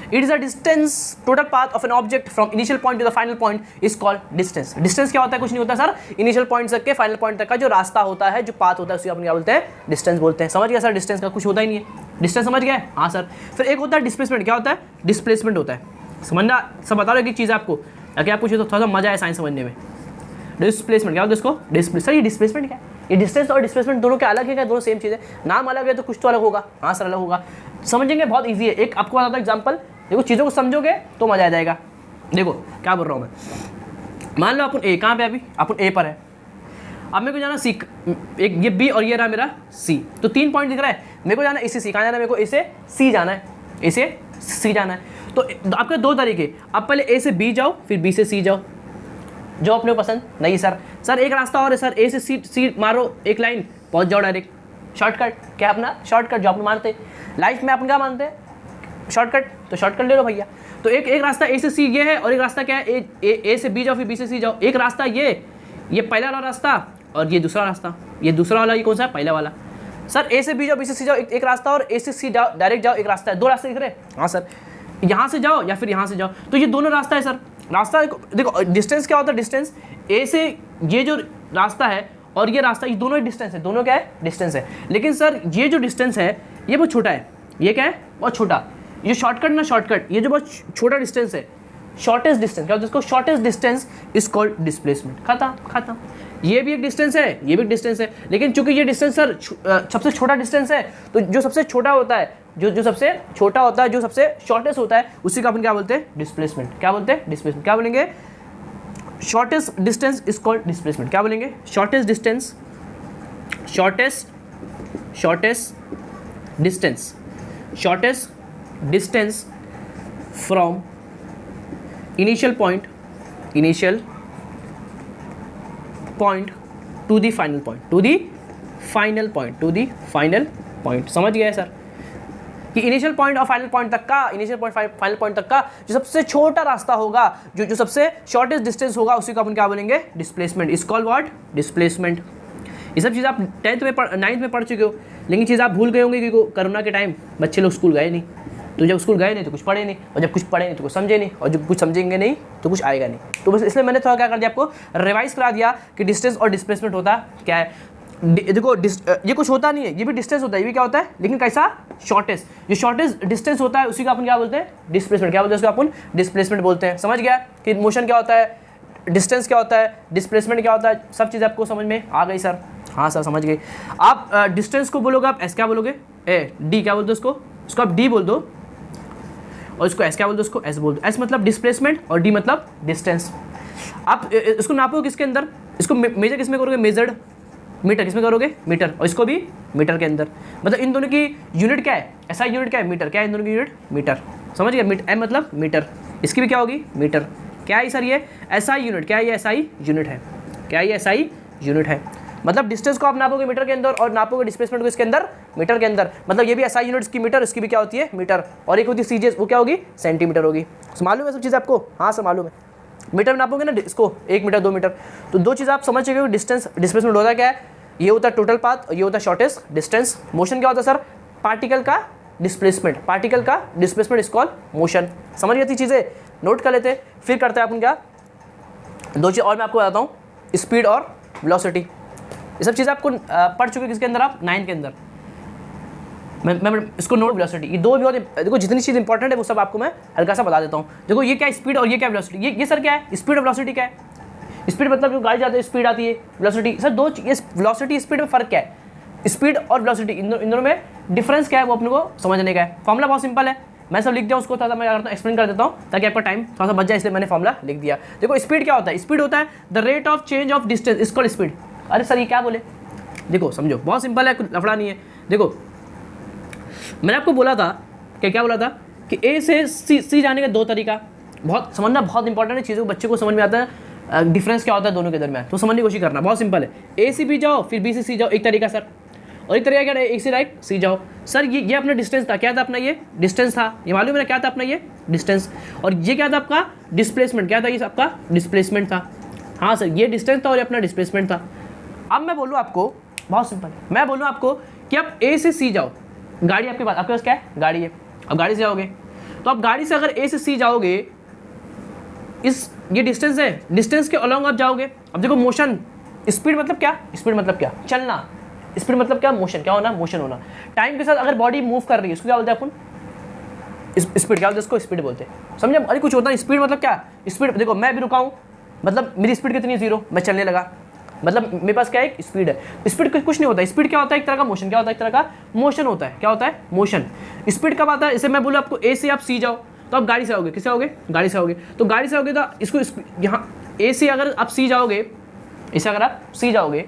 A: It is a distance, total path of an object from initial point to the final point is called distance. Distance क्या होता है, कुछ नहीं होता सर, इनिशियल पॉइंट तक के फाइनल पॉइंट तक का जो रास्ता होता है, जो पाथ होता है, उसे अपन क्या बोलते हैं, डिस्टेंस बोलते हैं। समझ गया सर, डिस्टेंस का कुछ होता ही नहीं है। डिस्टेंस समझ गया, हाँ सर। फिर एक होता है डिस्प्लेसमेंट। क्या होता है, डिस्प्लेसमेंट होता है, समझना, सब बता रहे हो कि चीज़ आपको, अगर आप पूछे तो थोड़ा सा मजा है साइंस समझने में। डिस्प्लेसमेंट क्या होता है, इसको सर ये डिस्प्लेसमेंट क्या है, ये डिस्टेंस और डिस्प्लेसमेंट दोनों क्या अलग है क्या, दोनों सेम चीज़ है, नाम अलग है तो कुछ तो अलग होगा। हाँ सर अलग होगा, समझेंगे, बहुत ईजी है। एक आपको बताता हूँ एग्जाम्पल, देखो चीज़ों को समझोगे तो मजा आ जाएगा। देखो क्या बोल रहा हूँ मैं, मान लो अपन ए, कहाँ पे अभी अपन ए पर है, अब मेरे को जाना सी, एक ये बी और ये रहा मेरा सी, तो 3 पॉइंट दिख रहा है, मेरे को जाना ए से सी। कहाँ जाना है मेरे को, ए से सी जाना है, ए से सी जाना है। तो आपके 2 तरीके, आप पहले ए से बी जाओ, फिर बी से सी जाओ, जो अपने को पसंद। नहीं सर एक रास्ता और है सर, ए से सी मारो, एक लाइन पहुंच जाओ डायरेक्ट, शॉर्टकट। क्या अपना शॉर्टकट जो अपन मानते लाइफ में, अपन क्या मानते हैं, शॉर्टकट, तो शॉर्टकट ले लो भैया। तो एक रास्ता ए से सी ये है, और एक रास्ता क्या है, ए से बी जाओ फिर बी से सी जाओ। एक रास्ता ये पहला वाला रास्ता, और ये दूसरा रास्ता, ये दूसरा वाला, ये कौन सा है, पहला वाला। सर ए से बी जाओ बी से सी जाओ एक रास्ता, और ए से सी जाओ डायरेक्ट जाओ एक रास्ता है, दो रास्ते दिख रहे हैं। हाँ सर, यहाँ से जाओ या फिर यहाँ से जाओ, तो ये दोनों रास्ता है सर। रास्ता देखो डिस्टेंस क्या होता है, डिस्टेंस ए से ये जो रास्ता है और ये रास्ता, ये दोनों डिस्टेंस है, दोनों क्या है, डिस्टेंस है। लेकिन सर ये जो डिस्टेंस है ये बहुत छोटा है, ये क्या है, बहुत छोटा। ये शॉर्टकट ना, शॉर्टकट ये जो बहुत छोटा डिस्टेंस है, शॉर्टेस्ट डिस्टेंस क्या होता है इसको, shortest distance is called displacement. खत्म। ये भी एक डिस्टेंस है, ये भी एक डिस्टेंस है, लेकिन चूंकि ये डिस्टेंस सर सबसे छोटा डिस्टेंस है, तो जो सबसे छोटा होता है, जो सबसे छोटा होता है, जो सबसे शॉर्टेस्ट होता है, उसी का अपन क्या बोलते हैं, डिस्प्लेसमेंट। क्या बोलते हैं, डिस्प्लेसमेंट। क्या बोलेंगे, shortest distance is called displacement. क्या बोलेंगे, shortest distance, shortest distance from initial point to the final point, समझ गया सर, कि इनिशियल पॉइंट और फाइनल पॉइंट तक का, फाइनल पॉइंट तक का जो सबसे छोटा रास्ता होगा, जो सबसे शॉर्टेस्ट डिस्टेंस होगा, उसी को अपन क्या बोलेंगे, displacement. Is called what, displacement. ये सब चीज़ आप 9th में पढ़ चुके हो, लेकिन चीज़ आप भूल गए होंगे, क्योंकि कोरोना के टाइम बच्चे लोग स्कूल गए नहीं, तो जब स्कूल गए नहीं तो कुछ पढ़े नहीं, और जब कुछ पढ़े नहीं तो कुछ समझे नहीं, और जब कुछ समझेंगे नहीं तो कुछ आएगा नहीं। तो बस इसलिए मैंने थोड़ा क्या कर दिया, आपको रिवाइज करा दिया कि डिस्टेंस और डिस्प्लेसमेंट होता क्या है। देखो ये कुछ होता नहीं है, ये भी डिस्टेंस होता है, ये भी क्या होता है, लेकिन कैसा, शॉर्टेस्ट। जो शॉर्टेस्ट डिस्टेंस होता है उसी का अपन क्या बोलते हैं, डिस्प्लेसमेंट। क्या बोलते हैं उसको, अपन डिस्प्लेसमेंट बोलते हैं। समझ गया कि मोशन क्या होता है, डिस्टेंस क्या होता है, डिस्प्लेसमेंट क्या होता है, सब चीज़ आपको समझ में आ गई सर। हाँ सर समझ गए। आप डिस्टेंस को बोलोगे आप एस, क्या बोलोगे, डी क्या बोलते हो उसको आप डी बोल दो, और इसको एस क्या बोल दो, उसको एस बोल दो। एस मतलब डिस्प्लेसमेंट और डी मतलब डिस्टेंस। आप इसको नापो किसके अंदर, इसको मेजर किस में करोगे, मेजर्ड, मीटर किस में करोगे, मीटर, और इसको भी मीटर के अंदर। मतलब इन दोनों की यूनिट क्या है, एसआई यूनिट क्या है, मीटर। क्या है इन दोनों की यूनिट, मीटर। समझ गया, एम मतलब मीटर, इसकी भी क्या होगी, मीटर। क्या है सर ये, एसआई यूनिट। क्या है ये, एसआई यूनिट है। क्या है ये, एसआई यूनिट है। मतलब डिस्टेंस को आप नापोगे मीटर के अंदर, और नापोगे डिस्प्लेसमेंट को इसके अंदर, मीटर के अंदर। मतलब ये भी एसआई यूनिट्स की मीटर, इसकी भी क्या होती है, मीटर। और एक होती है सीजीएस, वो क्या होगी, सेंटीमीटर होगी। मालूम है सब चीज़ आपको, हाँ सर मालूम है। मीटर में नापोगे ना इसको, 1 मीटर 2 मीटर, तो दो चीज़ आप समझ चुके हो। डिस्टेंस डिस्प्लेसमेंट होता क्या है, ये होता है टोटल पाथ, ये होता है शॉर्टेस्ट डिस्टेंस। मोशन क्या होता है सर, पार्टिकल का डिस्प्लेसमेंट, पार्टिकल का डिस्प्लेसमेंट इज कॉल्ड मोशन। समझ गई थी चीज़ें, नोट कर लेते। फिर करते हैं अपन क्या, दो चीज़ और मैं आपको बताता हूँ, स्पीड और वेलोसिटी। ये सब चीज़ें आपको पढ़ चुके किसके अंदर, आप 9th के अंदर। मैं इसको नोट, वेलोसिटी, ये दो भी बहुत, देखो जितनी चीज़ इंपॉर्टेंट है वो सब आपको मैं हल्का सा बता देता हूँ। देखो ये क्या स्पीड और ये क्या वेलोसिटी, ये सर क्या है, स्पीड और वेलोसिटी क्या है। स्पीड मतलब जो गाड़ी जाती है स्पीड आती है, वेलोसिटी सर दो, ये वेलोसिटी स्पीड में फ़र्क क्या है, स्पीड और वेलोसिटी इन दोनों में डिफरेंस क्या है, वो अपने को समझने का है। फॉर्मूला बहुत सिंपल है, मैं सब लिख दिया उसको, थोड़ा सा मैं करता हूँ एक्सप्लेन कर देता हूँ ताकि आपका टाइम थोड़ा सा बच जाए, इसलिए मैंने फॉर्मूला लिख दिया। देखो स्पीड क्या होता है, स्पीड होता है the rate of change of distance is called speed. अरे सर ये क्या बोले, देखो समझो बहुत सिंपल है, कुछ लफड़ा नहीं है। देखो मैंने आपको बोला था कि क्या बोला था कि ए से सी जाने का दो तरीका, बहुत समझना बहुत इंपॉर्टेंट है, चीज़ों को बच्चे को समझ में आता है डिफरेंस क्या होता है दोनों के दरमियान, तो समझने की कोशिश करना। बहुत सिंपल है, ए से बी जाओ फिर बी से सी जाओ, एक तरीका सर, और एक तरीका क्या है, एक से डायरेक्ट सी जाओ। सर ये अपना डिस्टेंस था, क्या था अपना, ये डिस्टेंस था, ये मालूम है क्या था अपना, ये डिस्टेंस। और ये क्या था आपका डिस्प्लेसमेंट, क्या था ये आपका डिस्प्लेसमेंट था। हाँ सर ये डिस्टेंस था और ये अपना डिस्प्लेसमेंट था। अब मैं बोलूँ आपको, बहुत सिंपल है, मैं बोलूँ आपको कि आप ए से सी जाओ, गाड़ी आपके पास क्या है, गाड़ी है, अब गाड़ी से जाओगे, तो आप गाड़ी से अगर ए से सी जाओगे, ये डिस्टेंस है, डिस्टेंस के अलॉन्ग आप जाओगे। अब देखो मोशन, स्पीड मतलब क्या, स्पीड मतलब क्या, चलना, स्पीड मतलब क्या, मोशन, क्या होना, मोशन होना। टाइम के साथ अगर बॉडी मूव कर रही है, उसको क्या बोलते हैं अपन, स्पीड। क्या बोलते हैं इसको, स्पीड बोलते हैं। समझे, अरे कुछ होता है स्पीड मतलब क्या, स्पीड देखो मैं भी रुका हूँ, मतलब मेरी स्पीड कितनी है, 0, मैं चलने लगा, मतलब मेरे पास क्या है, एक स्पीड है। स्पीड कुछ नहीं होता, स्पीड क्या होता है, एक तरह का मोशन। क्या होता है, एक तरह का मोशन होता है। क्या होता है, मोशन। स्पीड कब आता है, इसे मैं बोलूँ आपको ए से आप सी जाओ, तो आप गाड़ी से आओगे, किससे आओगे, गाड़ी से आओगे, तो गाड़ी से आओगे तो इसको यहाँ ए से अगर आप सी जाओगे, इसे अगर आप सी जाओगे,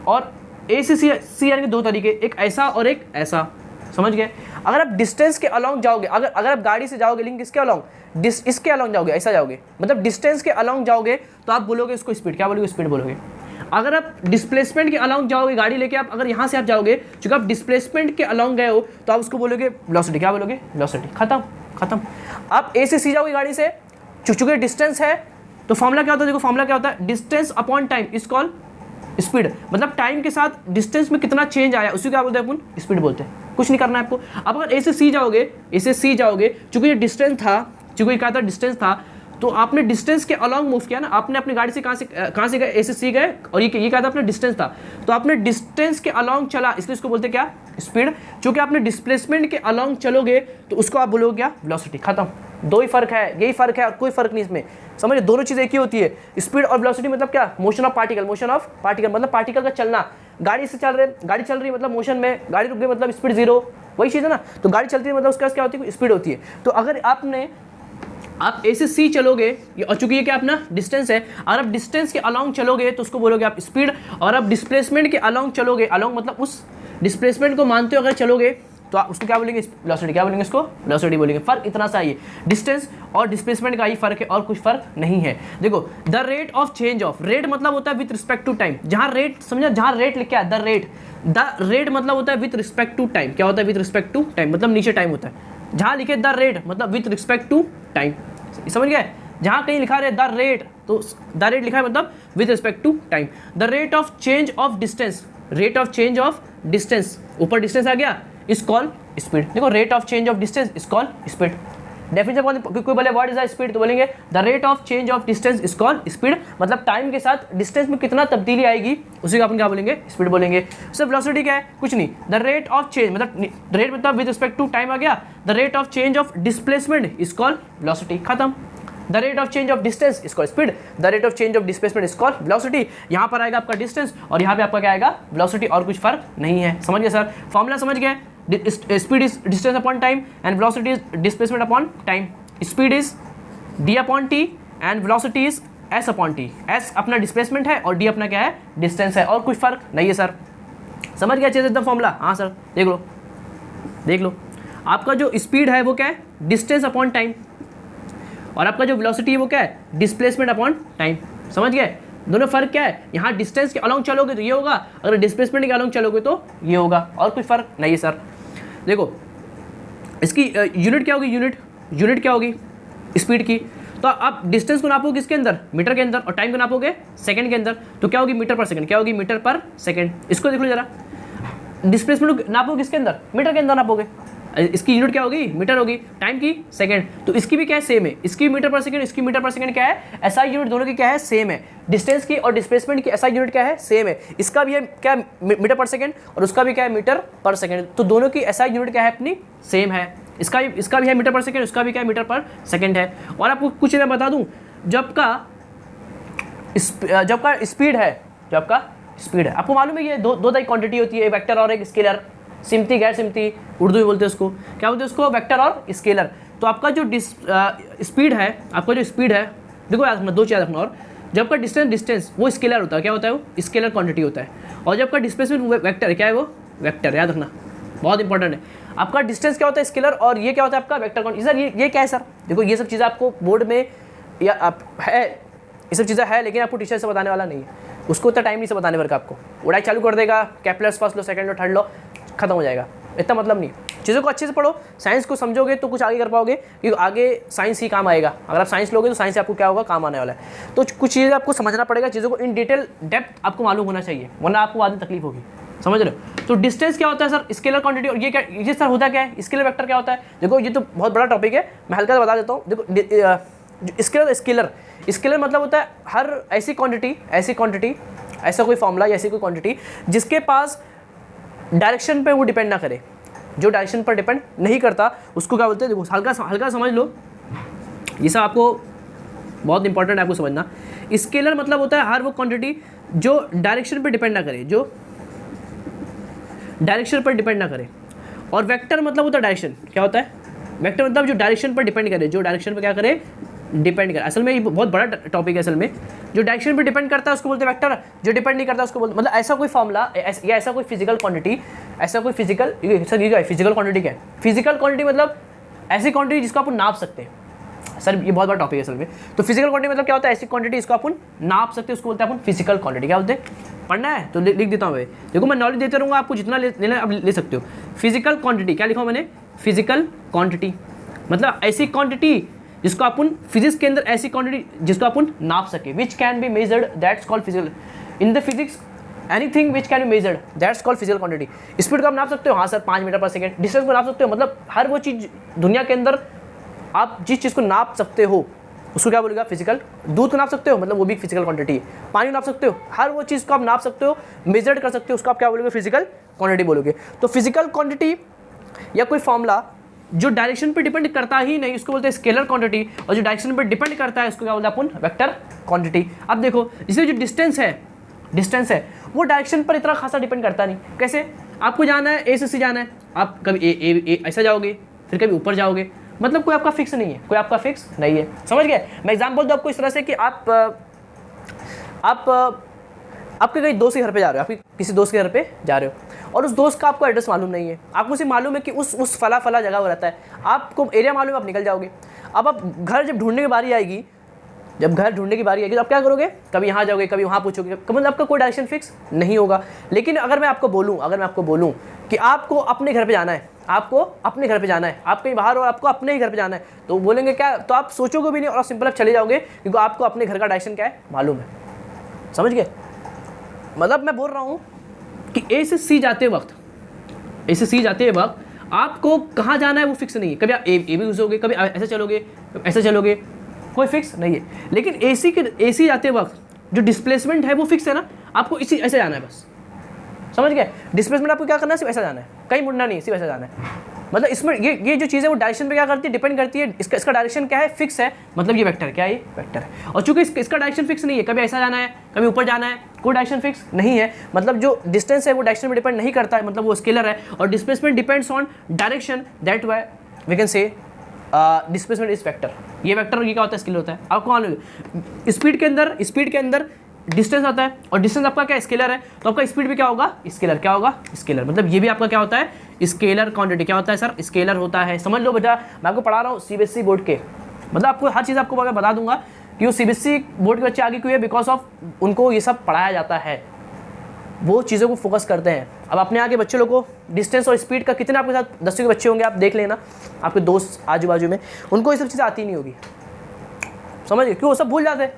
A: और ए से सी यानी कि दो तरीके, एक ऐसा और एक ऐसा, समझ गए। अगर आप डिस्टेंस के अलॉन्ग जाओगे, अगर आप गाड़ी से जाओगे लेकिन किसके अलॉन्ग, इसके अलॉन्ग जाओगे, ऐसा जाओगे, मतलब डिस्टेंस के अलॉन्ग जाओगे, तो आप बोलोगे इसको स्पीड, क्या बोलोगे, स्पीड बोलोगे। अगर आप डिस्प्लेसमेंट के अलॉन्ग जाओगे गाड़ी लेके, आप अगर यहाँ से आप जाओगे, चूंकि आप डिस्प्लेसमेंट के अलॉन्ग गए हो तो आप उसको बोलोगे वेलोसिटी। क्या बोलोगे? वेलोसिटी। खत्म। आप ए से सी जाओगे गाड़ी से, चूंकि डिस्टेंस है तो फॉर्मूला क्या होता है? देखो फॉर्मूला क्या होता है? Distance upon time is called speed. मतलब टाइम के साथ डिस्टेंस में कितना चेंज आया उसी को क्या बोलते हैं? अपन स्पीड बोलते हैं। कुछ नहीं करना है आपको। अब अगर ए से सी जाओगे, चूंकि ये डिस्टेंस था, चूंकि क्या था? डिस्टेंस था, तो आपने डिस्टेंस के अलॉन्ग मूव किया ना। आपने अपनी गाड़ी से कहाँ से गए? ए से सी गए, और ये क्या था? अपना डिस्टेंस था, तो आपने डिस्टेंस के अलॉन्ग चला, इसलिए इसको बोलते क्या? स्पीड। चूंकि आपने डिस्प्लेसमेंट के अलॉन्ग चलोगे तो उसको आप बोलोगे क्या? वेलोसिटी। खत्म। दो ही फर्क है, यही फर्क है और कोई फर्क नहीं इसमें। समझ, दोनों चीज़ एक ही होती है। स्पीड और वेलोसिटी मतलब क्या? Motion of particle. मतलब पार्टिकल का चलना। गाड़ी से चल रही है मतलब मोशन में, गाड़ी रुक गई मतलब स्पीड जीरो, वही चीज़ है ना। तो गाड़ी चलती है मतलब उसका क्या होती है? स्पीड होती है। तो अगर आप ए से सी चलोगे, और चूंकि ये क्या अपना डिस्टेंस है, अगर आप डिस्टेंस के अलॉन्ग चलोगे तो उसको बोलोगे आप स्पीड, और आप डिस्प्लेसमेंट के अलॉन्ग चलोगे, अलॉन्ग मतलब उस डिस्प्लेसमेंट को मानते हो अगर चलोगे तो आप उसको क्या बोलेंगे? वेलोसिटी। क्या बोलेंगे? इसको वेलोसिटी बोलेंगे। फर्क इतना सा ही है, डिस्टेंस और डिस्प्लेसमेंट का ही फर्क है और कुछ फर्क नहीं है। देखो the rate of change of, rate मतलब होता है विथ रिस्पेक्ट टू टाइम। जहाँ रेट समझा, जहाँ रेट लिखा है द रेट मतलब होता है विथ रिस्पेक्ट टू टाइम। क्या होता है? विथ रिस्पेक्ट टू टाइम, मतलब नीचे टाइम होता है। जहाँ लिखे द रेट मतलब विथ रिस्पेक्ट टू टाइम, समझ गए? जहाँ कहीं लिखा है द रेट, तो द रेट लिखा है मतलब with respect to time. The rate of change of distance, rate of change of distance, ऊपर डिस्टेंस आ गया, इज कॉल्ड स्पीड। देखो rate of change of distance is called speed. Definition कोई बोले व्हाट इज द स्पीड, तो बोलेंगे the rate of change of distance is called speed. मतलब टाइम के साथ डिस्टेंस में कितना तब्दीली आएगी उसी को अपन क्या बोलेंगे? स्पीड बोलेंगे। सर वेलोसिटी क्या है? कुछ नहीं, द रेट ऑफ चेंज मतलब रेट मतलब विद रिस्पेक्ट टू टाइम आ गया। The rate of change of displacement is called velocity. खत्म। The rate of change of distance is called speed, the rate of change of displacement is called velocity. यहाँ पर आएगा आपका डिस्टेंस और यहाँ पे आपका क्या आएगा? वेलोसिटी, और कुछ फर्क नहीं है। समझ गए सर? फॉर्मूला समझ गए? Speed is distance upon time and velocity is displacement upon time. Speed is d upon T and velocity is s upon T. s अपना डिस्प्लेसमेंट है और d अपना क्या है? डिस्टेंस है, और कुछ फर्क नहीं है सर। समझ गया अच्छे से एकदम फॉर्मूला? हाँ सर, देख लो आपका जो स्पीड है वो क्या है? डिस्टेंस अपॉन टाइम, और आपका जो वेलोसिटी है वो क्या है? Displacement upon time. समझ गए? दोनों फर्क क्या है? यहाँ डिस्टेंस के अलॉन्ग चलोगे तो ये होगा, अगर डिस्प्लेसमेंट के अलॉन्ग चलोगे तो ये होगा, और कुछ फर्क नहीं है सर। देखो इसकी यूनिट क्या होगी? यूनिट क्या होगी स्पीड की? तो आप डिस्टेंस को नापोगे किसके अंदर? मीटर के अंदर, और टाइम को नापोगे सेकंड के अंदर, तो क्या होगी? मीटर पर सेकंड। क्या होगी? मीटर पर सेकंड। इसको देख लो जरा, डिस्प्लेसमेंट को नापोगे किसके अंदर? मीटर के अंदर नापोगे। इसकी यूनिट क्या होगी? मीटर होगी। टाइम की सेकंड, तो इसकी भी क्या है? सेम है। इसकी मीटर पर सेकंड, इसकी मीटर पर सेकंड क्या है? एसआई यूनिट दोनों की क्या है? सेम है। डिस्टेंस की और डिस्प्लेसमेंट की एसआई यूनिट क्या है? सेम है। इसका भी है क्या? मीटर पर सेकंड, और उसका भी क्या है? मीटर पर सेकंड। तो दोनों की एसआई यूनिट क्या है? अपनी सेम है। इसका भी है मीटर पर सेकंड, उसका भी क्या है? मीटर पर सेकंड है। और आपको कुछ मैं बता दूं, जब का स्पीड है, आपको मालूम है ये दो तरह की क्वांटिटी होती है, एक वेक्टर और एक स्केलर। सिमती गैर सिमती उर्दू में बोलते हैं उसको, क्या बोलते हैं उसको? वेक्टर और स्केलर। तो आपका जो स्पीड है, देखो याद रखना, दो चीज़ रखना, और जब का डिस्टेंस वो स्केलर होता है। क्या होता है? वो स्केलर क्वांटिटी होता है। और जब का डिस्प्लेसमेंट वेक्टर है, क्या है वो? वेक्टर। याद रखना, बहुत इंपॉर्टेंट है। आपका डिस्टेंस क्या होता है? स्केलर, और ये क्या होता है? आपका वेक्टर क्वांटिटी। सर ये क्या है सर? देखो ये सब चीज़ें आपको बोर्ड में या है, ये सब चीज़ें है, लेकिन आपको टीचर से बताने वाला नहीं है, उसको उतना टाइम नहीं से बताने पर आपको उड़ाई चालू कर देगा, कैपलर्स फर्स्ट लो, सेकंड लो, थर्ड लो, खत्म हो जाएगा। इतना मतलब नहीं। चीज़ों को अच्छे से पढ़ो, साइंस को समझोगे तो कुछ आगे कर पाओगे, क्योंकि आगे साइंस ही काम आएगा। अगर आप साइंस लोगे तो साइंस से आपको क्या होगा? काम आने वाला है। तो कुछ चीज़ें आपको समझना पड़ेगा, चीज़ों को इन डिटेल डेप्थ आपको मालूम होना चाहिए, वरना आपको बाद में तकलीफ होगी। समझ रहे हो? तो डिस्टेंस क्या होता है सर? Scalar quantity. और ये सर होता क्या है? स्केलर वेक्टर क्या होता है? देखो ये तो बहुत बड़ा टॉपिक है, मैं हल्का से बता देता हूँ। देखो स्केलर मतलब होता है हर ऐसी क्वांटिटी, ऐसा कोई फॉर्मूला या ऐसी कोई क्वांटिटी जिसके पास डायरेक्शन पे वो डिपेंड ना करे, जो डायरेक्शन पर डिपेंड नहीं करता उसको क्या बोलते हैं? देखो हल्का समझ लो, ये सब आपको बहुत इंपॉर्टेंट है आपको समझना। स्केलर मतलब होता है हर वो क्वांटिटी जो डायरेक्शन पर डिपेंड ना करे, और वेक्टर मतलब होता है डायरेक्शन। क्या होता है? वेक्टर मतलब जो डायरेक्शन पर डिपेंड करे, क्या करे? डिपेंड करे। असल में ये बहुत बड़ा टॉपिक है। असल में जो डायरेक्शन पे डिपेंड करता है उसको बोलते हैं वेक्टर, जो डिपेंड नहीं करता उसको बोलते, मतलब ऐसा कोई फॉर्मूला या ऐसा कोई फिजिकल क्वांटिटी, फिजिकल क्वांटिटी क्या है? फिजिकल क्वांटिटी मतलब ऐसी क्वांटिटी जिसको आप नाप सकते हैं। सर ये बहुत बड़ा टॉपिक है असल में। तो फिजिकल क्वांटिटी मतलब क्या होता है, ऐसी क्वांटिटी इसको अपन नाप सकते हैं, उसको बोलते हैं अपन फिजिकल क्वांटिटी। क्या बोलते हैं, पढ़ना है तो लिख देता हूँ भाई, देखो मैं नॉलेज देते रहूँगा, आपको जितना लेना आप ले सकते हो। फिजिकल क्वांटिटी क्या लिखा हूँ मैंने, फिजिकल क्वांटिटी मतलब ऐसी क्वांटिटी जिसको अपन फिजिक्स के अंदर, ऐसी क्वांटिटी जिसको अपन नाप सके, which can be measured, that's called physical. In the physics anything which can be measured that's called physical quantity. Speed को आप नाप सकते हो, हाँ सर 5 मीटर पर सेकेंड। डिस्टेंस को नाप सकते हो, मतलब हर वो चीज़ दुनिया के अंदर आप जिस चीज़ को नाप सकते हो उसको क्या बोलेगा, फिजिकल। दूध को नाप सकते हो, मतलब वो भी फिजिकल क्वांटिटी है। पानी नाप सकते हो, हर वो चीज़ को आप नाप सकते हो, मेजर्ड कर सकते हो, उसको आप क्या बोलोगे, फिजिकल क्वांटिटी बोलोगे। तो फिजिकल क्वांटिटी या कोई फॉर्मूला जो डायरेक्शन पे डिपेंड करता ही नहीं, उसको बोलते हैं स्केलर क्वांटिटी, और जो डायरेक्शन पे डिपेंड करता है उसको क्या बोलते हैं अपन, वेक्टर क्वांटिटी। अब देखो इसमें जो डिस्टेंस है वो डायरेक्शन पर इतना खासा डिपेंड करता नहीं। कैसे, आपको जाना है ए से सी जाना है, आप कभी ए ऐसा जाओगे, फिर कभी ऊपर जाओगे, मतलब कोई आपका फिक्स नहीं है, कोई आपका फिक्स नहीं है। समझ गए। मैं एग्जाम्पल दूँ आपको इस तरह से कि आप आपके कहीं दोस्त के घर पे जा रहे हो, आपके किसी दोस्त के घर पे जा रहे हो और उस दोस्त का आपको एड्रेस मालूम नहीं है, आपको सिर्फ मालूम है कि उस फला जगह वो रहता है, आपको एरिया मालूम है, आप निकल जाओगे। अब आप घर जब ढूंढने की बारी आएगी, तो आप क्या करोगे, कभी यहाँ जाओगे, कभी वहाँ पूछोगे, मतलब आपका कोई डायरेक्शन फिक्स नहीं होगा। लेकिन अगर मैं आपको बोलूँ कि आपको अपने घर पे जाना है, आप कहीं बाहर और आपको अपने ही घर पे जाना है, तो बोलेंगे क्या, तो आप सोचोगे भी नहीं और सिंपल आप चले जाओगे, क्योंकि आपको अपने घर का डायरेक्शन क्या है मालूम है। समझ गए। मतलब मैं बोल रहा हूँ कि ए से सी जाते वक्त आपको कहाँ जाना है वो फिक्स नहीं है। कभी आप ए भी घुसोगे, कभी ऐसे चलोगे, कोई फिक्स नहीं है। लेकिन एसी जाते वक्त जो डिस्प्लेसमेंट है वो फिक्स है ना, आपको ऐसे जाना है बस। समझ गए। डिस्प्लेसमेंट आपको क्या करना है, सिर्फ ऐसा जाना है, कहीं मुड़ना नहीं, सिर्फ ऐसा जाना है। मतलब इसमें ये जो चीज़ है वो डायरेक्शन पे क्या करती है, डिपेंड करती है। इसका डायरेक्शन क्या है, फिक्स है, मतलब ये वेक्टर क्या है, ये वेक्टर है। और चूंकि इसका डायरेक्शन फिक्स नहीं है, कभी ऐसा जाना है, कभी ऊपर जाना है, कोई डायरेक्शन फिक्स नहीं है, मतलब जो डिस्टेंस है वो डायरेक्शन पे डिपेंड नहीं करता है, मतलब वो स्केलर है। और displacement depends on direction, that why we can say displacement is vector. ये वेक्टर ये क्या होता है, स्केलर होता है। आपको मालूम स्पीड के अंदर डिस्टेंस आता है, और डिस्टेंस आपका क्या स्केलर है, तो आपका स्पीड भी क्या होगा, स्केलर। क्या होगा, स्केलर। मतलब ये भी आपका क्या होता है, स्केलर क्वांटिटी। क्या होता है सर, स्केलर होता है। समझ लो बेटा, मैं आपको पढ़ा रहा हूँ सीबीएसई बोर्ड के, मतलब आपको हर चीज़ आपको बता दूंगा कि वो सीबीएसई बोर्ड के बच्चे आगे क्यों है, बिकॉज ऑफ उनको ये सब पढ़ाया जाता है, वो चीज़ों को फोकस करते हैं। अब अपने यहाँ के बच्चे लोगों को डिस्टेंस और स्पीड का कितने आपके साथ 10 के बच्चे होंगे, आप देख लेना आपके दोस्त आजू बाजू में, उनको ये सब चीज़ें आती नहीं होगी। समझ गए, क्यों, वो सब भूल जाते हैं,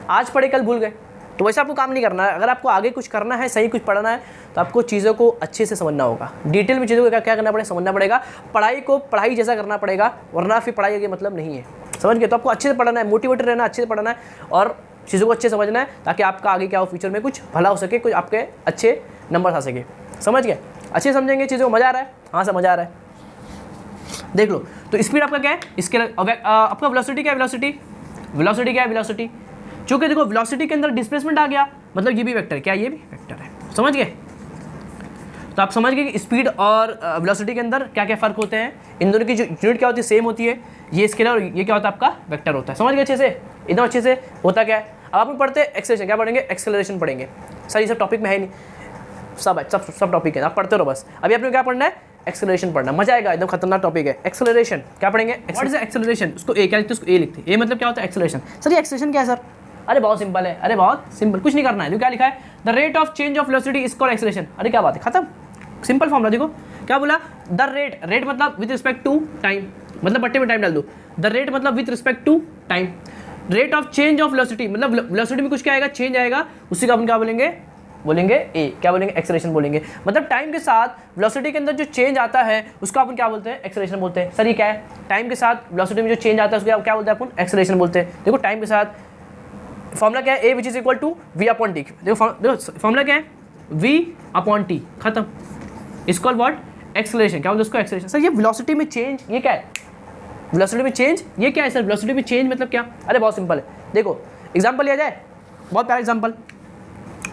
A: आज पढ़े कल भूल गए। तो वैसे आपको काम नहीं करना है। अगर आपको आगे कुछ करना है, सही कुछ पढ़ना है, तो आपको चीज़ों को अच्छे से समझना होगा, डिटेल में चीज़ों को क्या करना पड़ेगा, समझना पड़ेगा। पढ़ाई को पढ़ाई जैसा करना पड़ेगा, वरना फिर पढ़ाई का मतलब नहीं है। समझ गए। तो आपको अच्छे से पढ़ना है, मोटिवेटेड रहना, अच्छे से पढ़ना है और चीज़ों को अच्छे से समझना है, ताकि आपका आगे क्या हो, फ्यूचर में कुछ भला हो सके, कुछ आपके अच्छे नंबर आ सके। समझ गए। अच्छे समझेंगे चीज़ों को, मज़ा आ रहा है, हाँ सर मज़ा आ रहा है। देख लो, तो स्पीड आपका क्या है, इसके आपका वेलोसिटी क्या है, वेलोसिटी क्या है, वेलोसिटी। चूँकि देखो वेलोसिटी के अंदर डिस्प्लेसमेंट आ गया, मतलब ये भी वेक्टर, क्या ये भी वेक्टर है। समझ गए। तो आप समझ गए कि स्पीड और वेलोसिटी के अंदर क्या क्या फ़र्क होते हैं। इन दोनों की जो यूनिट क्या होती है, सेम होती है। ये स्केलर और ये क्या होता है, आपका वेक्टर होता है। समझ गए अच्छे से, एकदम अच्छे से होता क्या है। अब आप पढ़ते हैं एक्सेलरेशन, क्या पढ़ेंगे, एक्सेलरेशन पढ़ेंगे। सर ये सब टॉपिक में है नहीं, सब टॉपिक है, आप पढ़ते रहो बस। अभी आपने क्या पढ़ना है, एक्सेलरेशन पढ़ना, मजा आएगा, एकदम खतरनाक टॉपिक है एक्सेलरेशन। क्या पढ़ेंगे, व्हाट इज एक्सेलरेशन। उसको ए क्या लिखते हैं, उसको ए लिखते हैं। ए मतलब क्या होता है, एक्सेलरेशन। सर ये एक्सेलरेशन क्या है सर, अरे बहुत सिंपल है, अरे बहुत सिंपल, कुछ नहीं करना है। जो क्या लिखा है, the rate of change of velocity is called acceleration. अरे क्या बात है, खत्म, सिंपल फॉर्मूला। देखो क्या बोला, द रेट मतलब विद रिस्पेक्ट टू टाइम, मतलब बट्टे में टाइम डाल दो। द रेट मतलब with respect to time, rate of change of velocity मतलब वेलोसिटी में कुछ क्या आएगा, चेंज आएगा, उसी का अपन क्या बोलेंगे ए, क्या बोलेंगे, एक्सेलरेशन बोलेंगे। मतलब टाइम के साथ वेलोसिटी के अंदर जो चेंज आता है उसको अपन क्या बोलते हैं, एक्सेलरेशन बोलते हैं। सर ये क्या है, टाइम के साथ वेलोसिटी में जो चेंज आता है उसको क्या बोलते हैं अपन, एक्सेलरेशन बोलते हैं। देखो टाइम के साथ फॉर्मूला क्या है, A which is equal to V upon T. देखो फॉर्मूला क्या है, वी अपॉन टी, खत्म। इसको व्हाट, एक्सेलरेशन। क्या बोलते हैं उसको, एक्सेलरेशन। सर ये वेलोसिटी में चेंज, ये क्या है, वेलोसिटी में चेंज, ये क्या है सर, वेलोसिटी में चेंज मतलब क्या। अरे बहुत सिंपल है, देखो एग्जांपल लिया जाए, बहुत प्यारा एग्जांपल,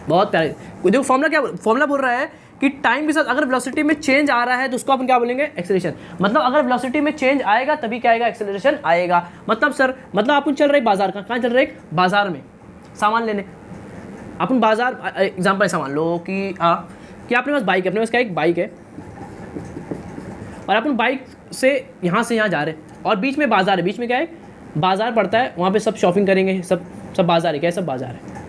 A: बहुत प्यारे। देखो फॉर्मूला बोल रहा है कि टाइम के साथ अगर वेलोसिटी में चेंज आ रहा है तो उसको अपन क्या बोलेंगे, एक्सेलरेशन। मतलब अगर वेलोसिटी में चेंज आएगा तभी क्या आएगा, एक्सेलरेशन आएगा। मतलब सर, मतलब अपन चल रहे बाजार का, कहाँ चल रहे, बाजार में सामान लेने। अपन बाजार, एग्जाम्पल ऐसा मान लो कि आपने पास बाइक है, अपने पास क्या एक बाइक है, और अपन बाइक से यहाँ जा रहे हैं, और बीच में बाजार है, बीच में क्या है, बाजार पड़ता है, वहाँ पे सब शॉपिंग करेंगे, सब बाजार है, क्या है, सब बाजार है।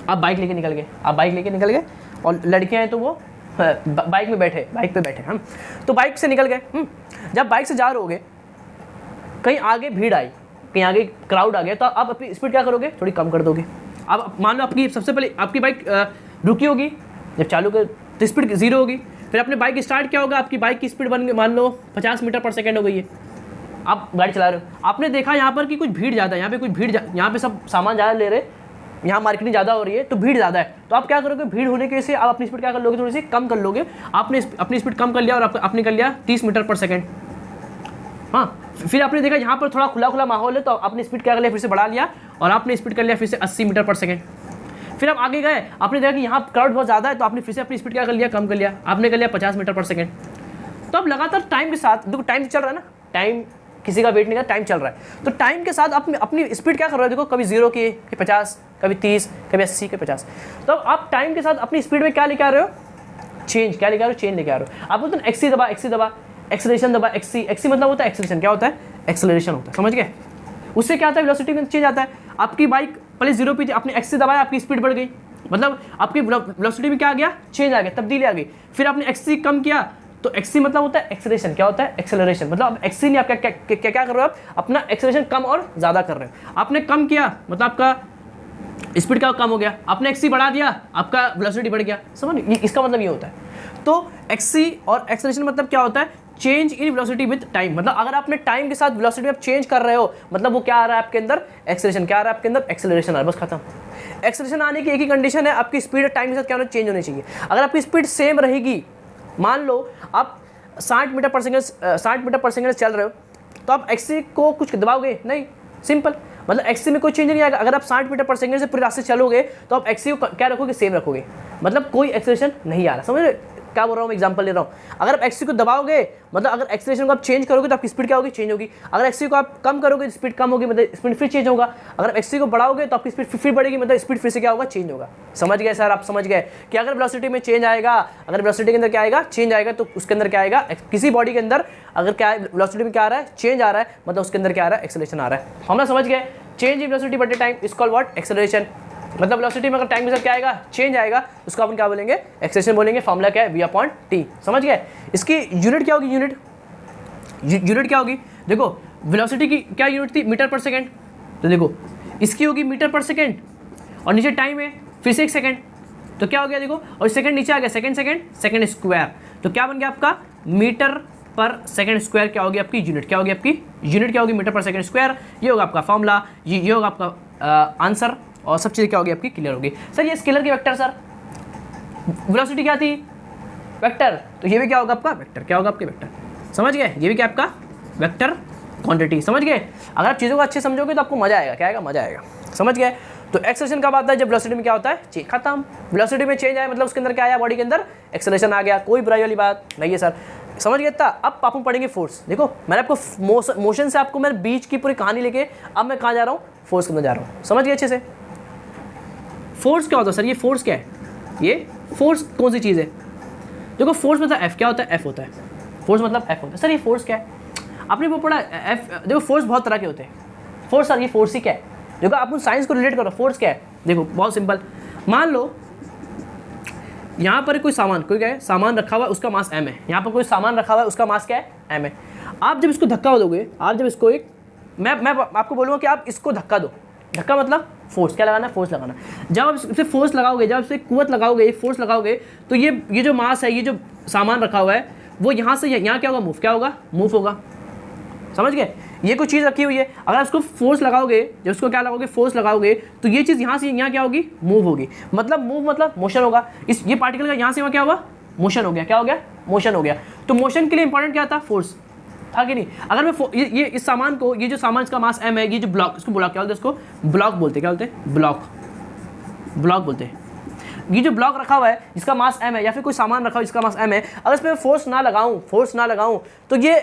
A: आप बाइक लेके निकल गए और लड़कियाँ हैं तो वो बाइक पे बैठे हम, तो बाइक से निकल गए। जब बाइक से जा रहे होगे, कहीं आगे भीड़ आई, कहीं आगे क्राउड आ गया, तो आप अपनी स्पीड क्या करोगे, थोड़ी कम कर दोगे। अब मान लो आपकी सबसे पहले आपकी बाइक रुकी होगी, जब चालू कर तो स्पीड 0 होगी, फिर अपने बाइक स्टार्ट क्या होगा, आपकी बाइक की स्पीड बन गई मान लो 50 मीटर पर सेकेंड हो गई है। आप गाड़ी चला रहे हो, आपने देखा यहाँ पर कि कुछ भीड़ ज़्यादा है, यहाँ पे सब सामान ज़्यादा ले रहे, यहाँ मार्केटिंग ज़्यादा हो रही है, तो भीड़ ज़्यादा है, तो आप क्या करोगे, भीड़ होने की वजह से आप अपनी स्पीड क्या कर लोगे, थोड़ी सी कम कर लोगे। आपने अपनी स्पीड कम कर लिया और आपने कर लिया 30 मीटर पर सेकेंड। हाँ, फिर आपने देखा यहाँ पर थोड़ा खुला माहौल है, तो आपने स्पीड क्या कर लिया, फिर से बढ़ा लिया और आपने स्पीड कर लिया फिर से 80 मीटर पर सेकेंड। फिर आप आगे गए, आपने देखा कि यहाँ क्राउड बहुत ज़्यादा है, तो आपने फिर से अपनी स्पीड क्या कर लिया, कम कर लिया, आपने कर लिया 50 मीटर पर सेकेंड। तो अब लगातार टाइम के साथ, देखो टाइम चल रहा है ना, टाइम किसी का वेट नहीं कर, टाइम चल रहा है, तो टाइम के साथ अपनी स्पीड क्या कर रहे हो, देखो कभी 0 की 50, कभी 30, कभी 80, कभी 50। तो आप टाइम के साथ अपनी स्पीड में क्या लेके आ रहे हो, चेंज लेके आ रहे हो। आप बोलते हैं एक्सी दबा, एक्सेलरेशन दबा, एक्सी मतलब होता है एक्सेलरेशन, क्या होता है, एक्सेलरेशन होता है, समझ गए। उससे क्या आता है, वेलोसिटी में चेंज आता है। आपकी बाइक पहले 0 पे थी, आपने एक्सी दबाया, आपकी स्पीड बढ़ गई, मतलब आपकी वेलोसिटी में क्या आ गया, चेंज आ गया, तब्दीली आ गई। फिर आपने एक्सी कम किया, तो एक्सी मतलब होता है एक्सेलरेशन, क्या होता है, एक्सेलरेशन, मतलब अब एक्सी नहीं, आप क्या कर रहे हो, आप अपना एक्सेलरेशन कम और ज़्यादा कर रहे हो। आपने कम किया मतलब आपका स्पीड का कम हो गया, आपने एक्सी बढ़ा दिया, आपका वेलोसिटी बढ़ गया, समझ, इसका मतलब ये होता है। तो एक्सी और एक्सेलरेशन मतलब क्या होता है, change in velocity with time, मतलब अगर आपने टाइम के साथ वेलोसिटी में चेंज कर रहे हो, मतलब वो क्या आ रहा है आपके अंदर, एक्सेलरेशन, क्या आ रहा है आपके अंदर, एक्सेलरेशन आ रहा है, बस खत्म। एक्सेलरेशन आने की एक ही कंडीशन है, आपकी स्पीड टाइम के साथ क्या होना, चेंज होनी चाहिए। अगर आपकी स्पीड सेम रहेगी, मान लो आप 60 मीटर पर सेकेंड चल रहे हो, तो आप एक्सी को कुछ दबाओगे नहीं, सिंपल, मतलब एक्सी में कोई चेंज नहीं आएगा। अगर आप 60 मीटर पर सेकेंड से पूरे रास्ते चलोगे, तो आप एक्सी को क्या रखोगे, सेम रखोगे, मतलब कोई एक्सेलरेशन नहीं आ रहा, समझ रहे क्या बोल रहा हूँ, एग्जांपल ले रहा हूँ। अगर आप एक्सी को दबाओगे, मतलब अगर एक्सेलरेशन को आप चेंज करोगे, तो आपकी स्पीड क्या होगी, चेंज होगी। अगर एक्सी को आप कम करोगे, तो स्पीड कम होगी, मतलब स्पीड फिर चेंज होगा। अगर आप एक्सी को बढ़ाओगे, तो आपकी स्पीड फिर बढ़ेगी, मतलब स्पीड फिर से क्या होगा, चेंज होगा। समझ गए सर, आप समझ गए कि अगर वेलोसिटी में चेंज आएगा, अगर वेलोसिटी के अंदर क्या आएगा, चेंज आएगा, तो उसके अंदर क्या आएगा, किसी बॉडी के अंदर अगर क्या वेलोसिटी में क्या आ रहा है, चेंज आ रहा है, मतलब उसके अंदर क्या आ रहा है, एक्सेलरेशन आ रहा है। हम ना समझ गए, change in velocity but time is called what, acceleration. मतलब वेलोसिटी में अगर टाइम के साथ क्या आएगा, चेंज आएगा, उसको अपन क्या बोलेंगे, एक्सेलरेशन बोलेंगे। फॉर्मूला क्या है, v/t, समझ गए। इसकी यूनिट क्या होगी, यूनिट क्या होगी, देखो वेलोसिटी की क्या यूनिट थी, मीटर पर सेकेंड, तो देखो इसकी होगी मीटर पर सेकेंड, और नीचे टाइम है फिर से 1 सेकेंड, तो क्या हो गया देखो, और सेकेंड नीचे आ गया, सेकेंड स्क्वायर, तो क्या बन गया आपका मीटर पर सेकेंड स्क्वायर, क्या होगी आपकी यूनिट, क्या होगी आपकी यूनिट, क्या होगी मीटर पर सेकेंड स्क्वायर। ये होगा आपका फॉर्मूला, ये होगा आपका आंसर, और सब चीज़ क्या होगी आपकी क्लियर होगी। सर ये स्केलर की वेक्टर, सर वेलोसिटी क्या थी, वेक्टर, तो ये भी क्या होगा आपका वेक्टर, क्या होगा आपके वेक्टर, समझ गए। ये भी क्या आपका वेक्टर क्वांटिटी, समझ गए। अगर आप चीज़ों को अच्छे समझोगे तो आपको मजा आएगा, क्या आएगा, मजा आएगा, समझ गए। तो एक्सेलरेशन कब आता है, जब वेलोसिटी में क्या होता है, चेंज, खत्म। वेलोसिटी में चेंज आया मतलब उसके अंदर क्या आया, बॉडी के अंदर एक्सेलरेशन आ गया, कोई बुराई वाली बात नहीं है सर, समझ गए। था अब अपन पढ़ेंगे फोर्स। देखो मैंने आपको मोशन से आपको मैंने बीच की पूरी कहानी लेके अब मैं कहाँ जा रहा हूँ, फोर्स के अंदर जा रहा हूँ, समझ गए अच्छे से। फोर्स क्या होता है सर, ये फोर्स क्या है, ये फोर्स कौन सी चीज़ है, देखो फोर्स मतलब एफ, क्या होता है, एफ होता है, फोर्स मतलब एफ होता है। सर ये फोर्स क्या है, आपने वो पढ़ा एफ, देखो फोर्स बहुत तरह के होते हैं। फोर्स सर ये फोर्स ही क्या है, देखो आप साइंस को रिलेट करो, फोर्स क्या है, देखो बहुत सिंपल। मान लो यहाँ पर कोई सामान, कोई क्या है, सामान रखा हुआ है, उसका मास एम है, यहाँ पर कोई सामान रखा हुआ है, उसका मास क्या है, एम है। आप जब इसको धक्का दोगे, आप जब इसको एक मैं आपको बोलूँगा कि आप इसको धक्का दो, धक्का मतलब फोर्स, क्या लगाना है, फोर्स लगाना। जब आप इसे फोर्स लगाओगे, जब इसे कुवत लगाओगे, फोर्स लगाओगे, तो ये जो मास है, ये जो सामान रखा हुआ है, वो यहाँ से यहाँ क्या होगा, मूव, क्या होगा, मूव होगा, समझ गए। ये कोई चीज़ रखी हुई है, अगर आप उसको फोर्स लगाओगे, जब उसको क्या लगाओगे, फोर्स लगाओगे, तो ये चीज़ यहाँ से यहाँ क्या होगी, मूव होगी, मतलब मूव मतलब मोशन होगा। ये पार्टिकल का यहाँ से वहाँ क्या हुआ, मोशन हो गया, क्या हो गया, मोशन हो गया। तो मोशन के लिए इंपॉर्टेंट क्या था, फोर्स था कि नहीं। अगर मैं ये इस सामान को, ये जो सामान इसका मास एम है, ये जो ब्लॉक, इसको ब्लॉक क्या बोलते हैं, इसको ब्लॉक बोलते हैं, क्या बोलते हैं, ब्लॉक बोलते हैं। ये जो ब्लॉक रखा हुआ है जिसका मास एम है, या फिर कोई सामान रखा हुआ जिसका मास एम है, अगर इस पर फोर्स ना लगाऊं तो ये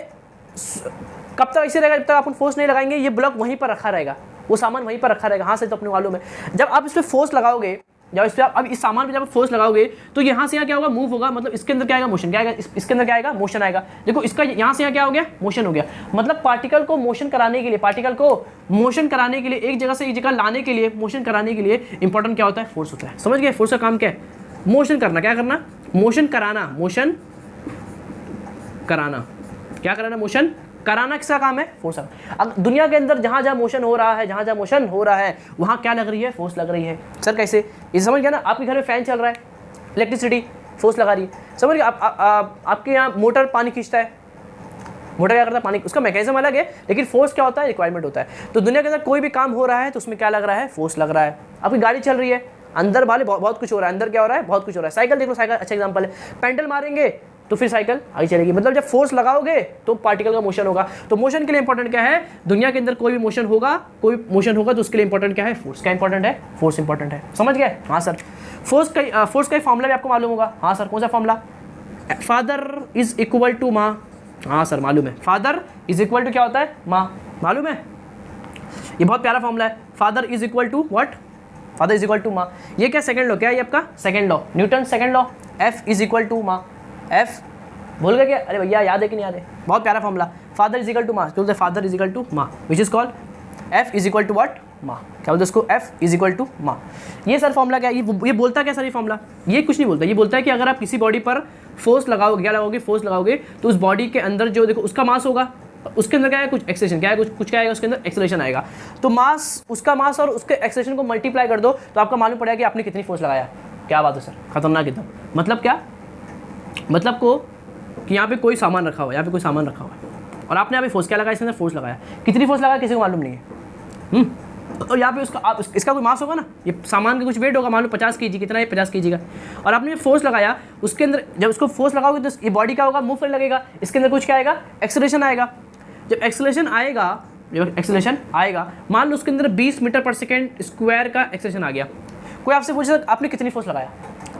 A: कब तक ऐसे रहेगा, जब तक आप फोर्स नहीं लगाएंगे, ये ब्लॉक वहीं पर रखा रहेगा, वो सामान वहीं पर रखा रहेगा। हाँ से तो अपने मालूम है। जब आप इस पर फोर्स लगाओगे, जब इस पे अब इस सामान पे जब फोर्स लगाओगे तो यहाँ से यहाँ क्या होगा, मूव होगा, मतलब इसके अंदर क्या आएगा, मोशन। क्या आएगा, इसके अंदर क्या आएगा, मोशन आएगा। देखो इसका यहाँ से यहाँ क्या हो गया, मोशन हो गया। मतलब पार्टिकल को मोशन कराने के लिए, पार्टिकल को मोशन कराने के लिए, एक जगह से एक जगह लाने के लिए, मोशन कराने के लिए इंपॉर्टेंट क्या होता है, फोर्स होता है। समझ गए, फोर्स का काम क्या है, मोशन करना। क्या करना, मोशन कराना, मोशन कराना। क्या कराना, मोशन कराना किसका काम है, फोर्स का। अब दुनिया के अंदर जहाँ जहाँ मोशन हो रहा है, जहाँ जहाँ मोशन हो रहा है वहाँ क्या लग रही है, फोर्स लग रही है। सर कैसे, ये समझ गया ना। आपके घर में फैन चल रहा है, इलेक्ट्रिसिटी फोर्स लगा रही है। समझ गया। आपके यहाँ मोटर पानी खींचता है, मोटर क्या करता है, पानी, उसका मैकेनिज्म अलग है, लेकिन फोर्स क्या होता है, रिक्वायरमेंट होता है। तो दुनिया के अंदर कोई भी काम हो रहा है तो उसमें क्या लग रहा है, फोर्स लग रहा है। आपकी गाड़ी चल रही है, अंदर वाले बहुत कुछ हो रहा है, अंदर क्या हो रहा है, बहुत कुछ हो रहा है। साइकिल देख लो, साइकिल अच्छा एग्जाम्पल है। पेंडल मारेंगे तो फिर साइकिल आगे चलेगी। मतलब जब फोर्स लगाओगे तो पार्टिकल का मोशन होगा। तो मोशन के लिए इंपॉर्टेंट क्या है, दुनिया के अंदर कोई भी मोशन होगा, कोई मोशन होगा तो उसके लिए इंपॉर्टेंट क्या है, फोर्स। क्या इंपॉर्टेंट है, फोर्स इंपॉर्टेंट है। समझ गए, हाँ सर। फोर्स का फॉर्मूला भी आपको मालूम होगा। हाँ सर, कौन सा formula, father is equal to माँ। हाँ सर मालूम है, फादर इज इक्वल टू क्या होता है, माँ, मालूम है। ये बहुत प्यारा फॉर्मूला है, father is equal to what, father is equal to माँ। ये क्या सेकंड लॉ, क्या है ये आपका second law, Newton second law. F is equal to माँ, एफ भूल गए क्या, अरे भैया याद है कि नहीं याद है, बहुत प्यारा formula. Father is equal to माँ, बोलते फादर इज इक्वल टू माँ, which is called F is equal to what, माँ। क्या बोलते हैं उसको, एफ इज इक्वल टू माँ। ये सर फॉर्मूला क्या है, ये बोलता क्या सर, ये फॉर्मूला ये कुछ नहीं बोलता। ये बोलता है कि अगर आप किसी बॉडी पर फोर्स लगाओगे, क्या लगाओगे, फोर्स लगाओगे, तो उस बॉडी के अंदर जो देखो उसका मास होगा, उसके अंदर क्या है, कुछ एक्सेलेरेशन, क्या है, कुछ क्या आएगा, उसके अंदर एक्सेलेरेशन आएगा। तो मास, उसका मास और उसके एक्सेलेरेशन को मल्टीप्लाई कर दो तो आपका मालूम पड़ेगा कि आपने कितनी फोर्स लगाया। क्या बात है सर, खतरनाक एकदम। मतलब क्या, मतलब को कि यहाँ पे कोई सामान रखा हुआ है, यहाँ पे कोई सामान रखा हुआ है और आपने यहाँ पे फोर्स क्या लगाया, इसके अंदर फोर्स लगाया, कितनी फोर्स लगाया किसी को मालूम नहीं है। और यहाँ पे इसका कोई मास होगा ना, ये सामान का कुछ वेट होगा, मान लो 50 kg, कितना है 50 kg का, और आपने फोर्स लगाया उसके अंदर। जब उसको फोर्स लगाओगे तो ये बॉडी क्या होगा, मूव करने लगेगा, इसके अंदर कुछ क्या आएगा, एक्सेलरेशन आएगा। जब एक्सेलरेशन आएगा, मान लो उसके अंदर 20 मीटर पर सेकेंड स्क्वायर का एक्सेलरेशन आ गया। कोई आपसे पूछे सर आपने कितनी फोर्स लगाया,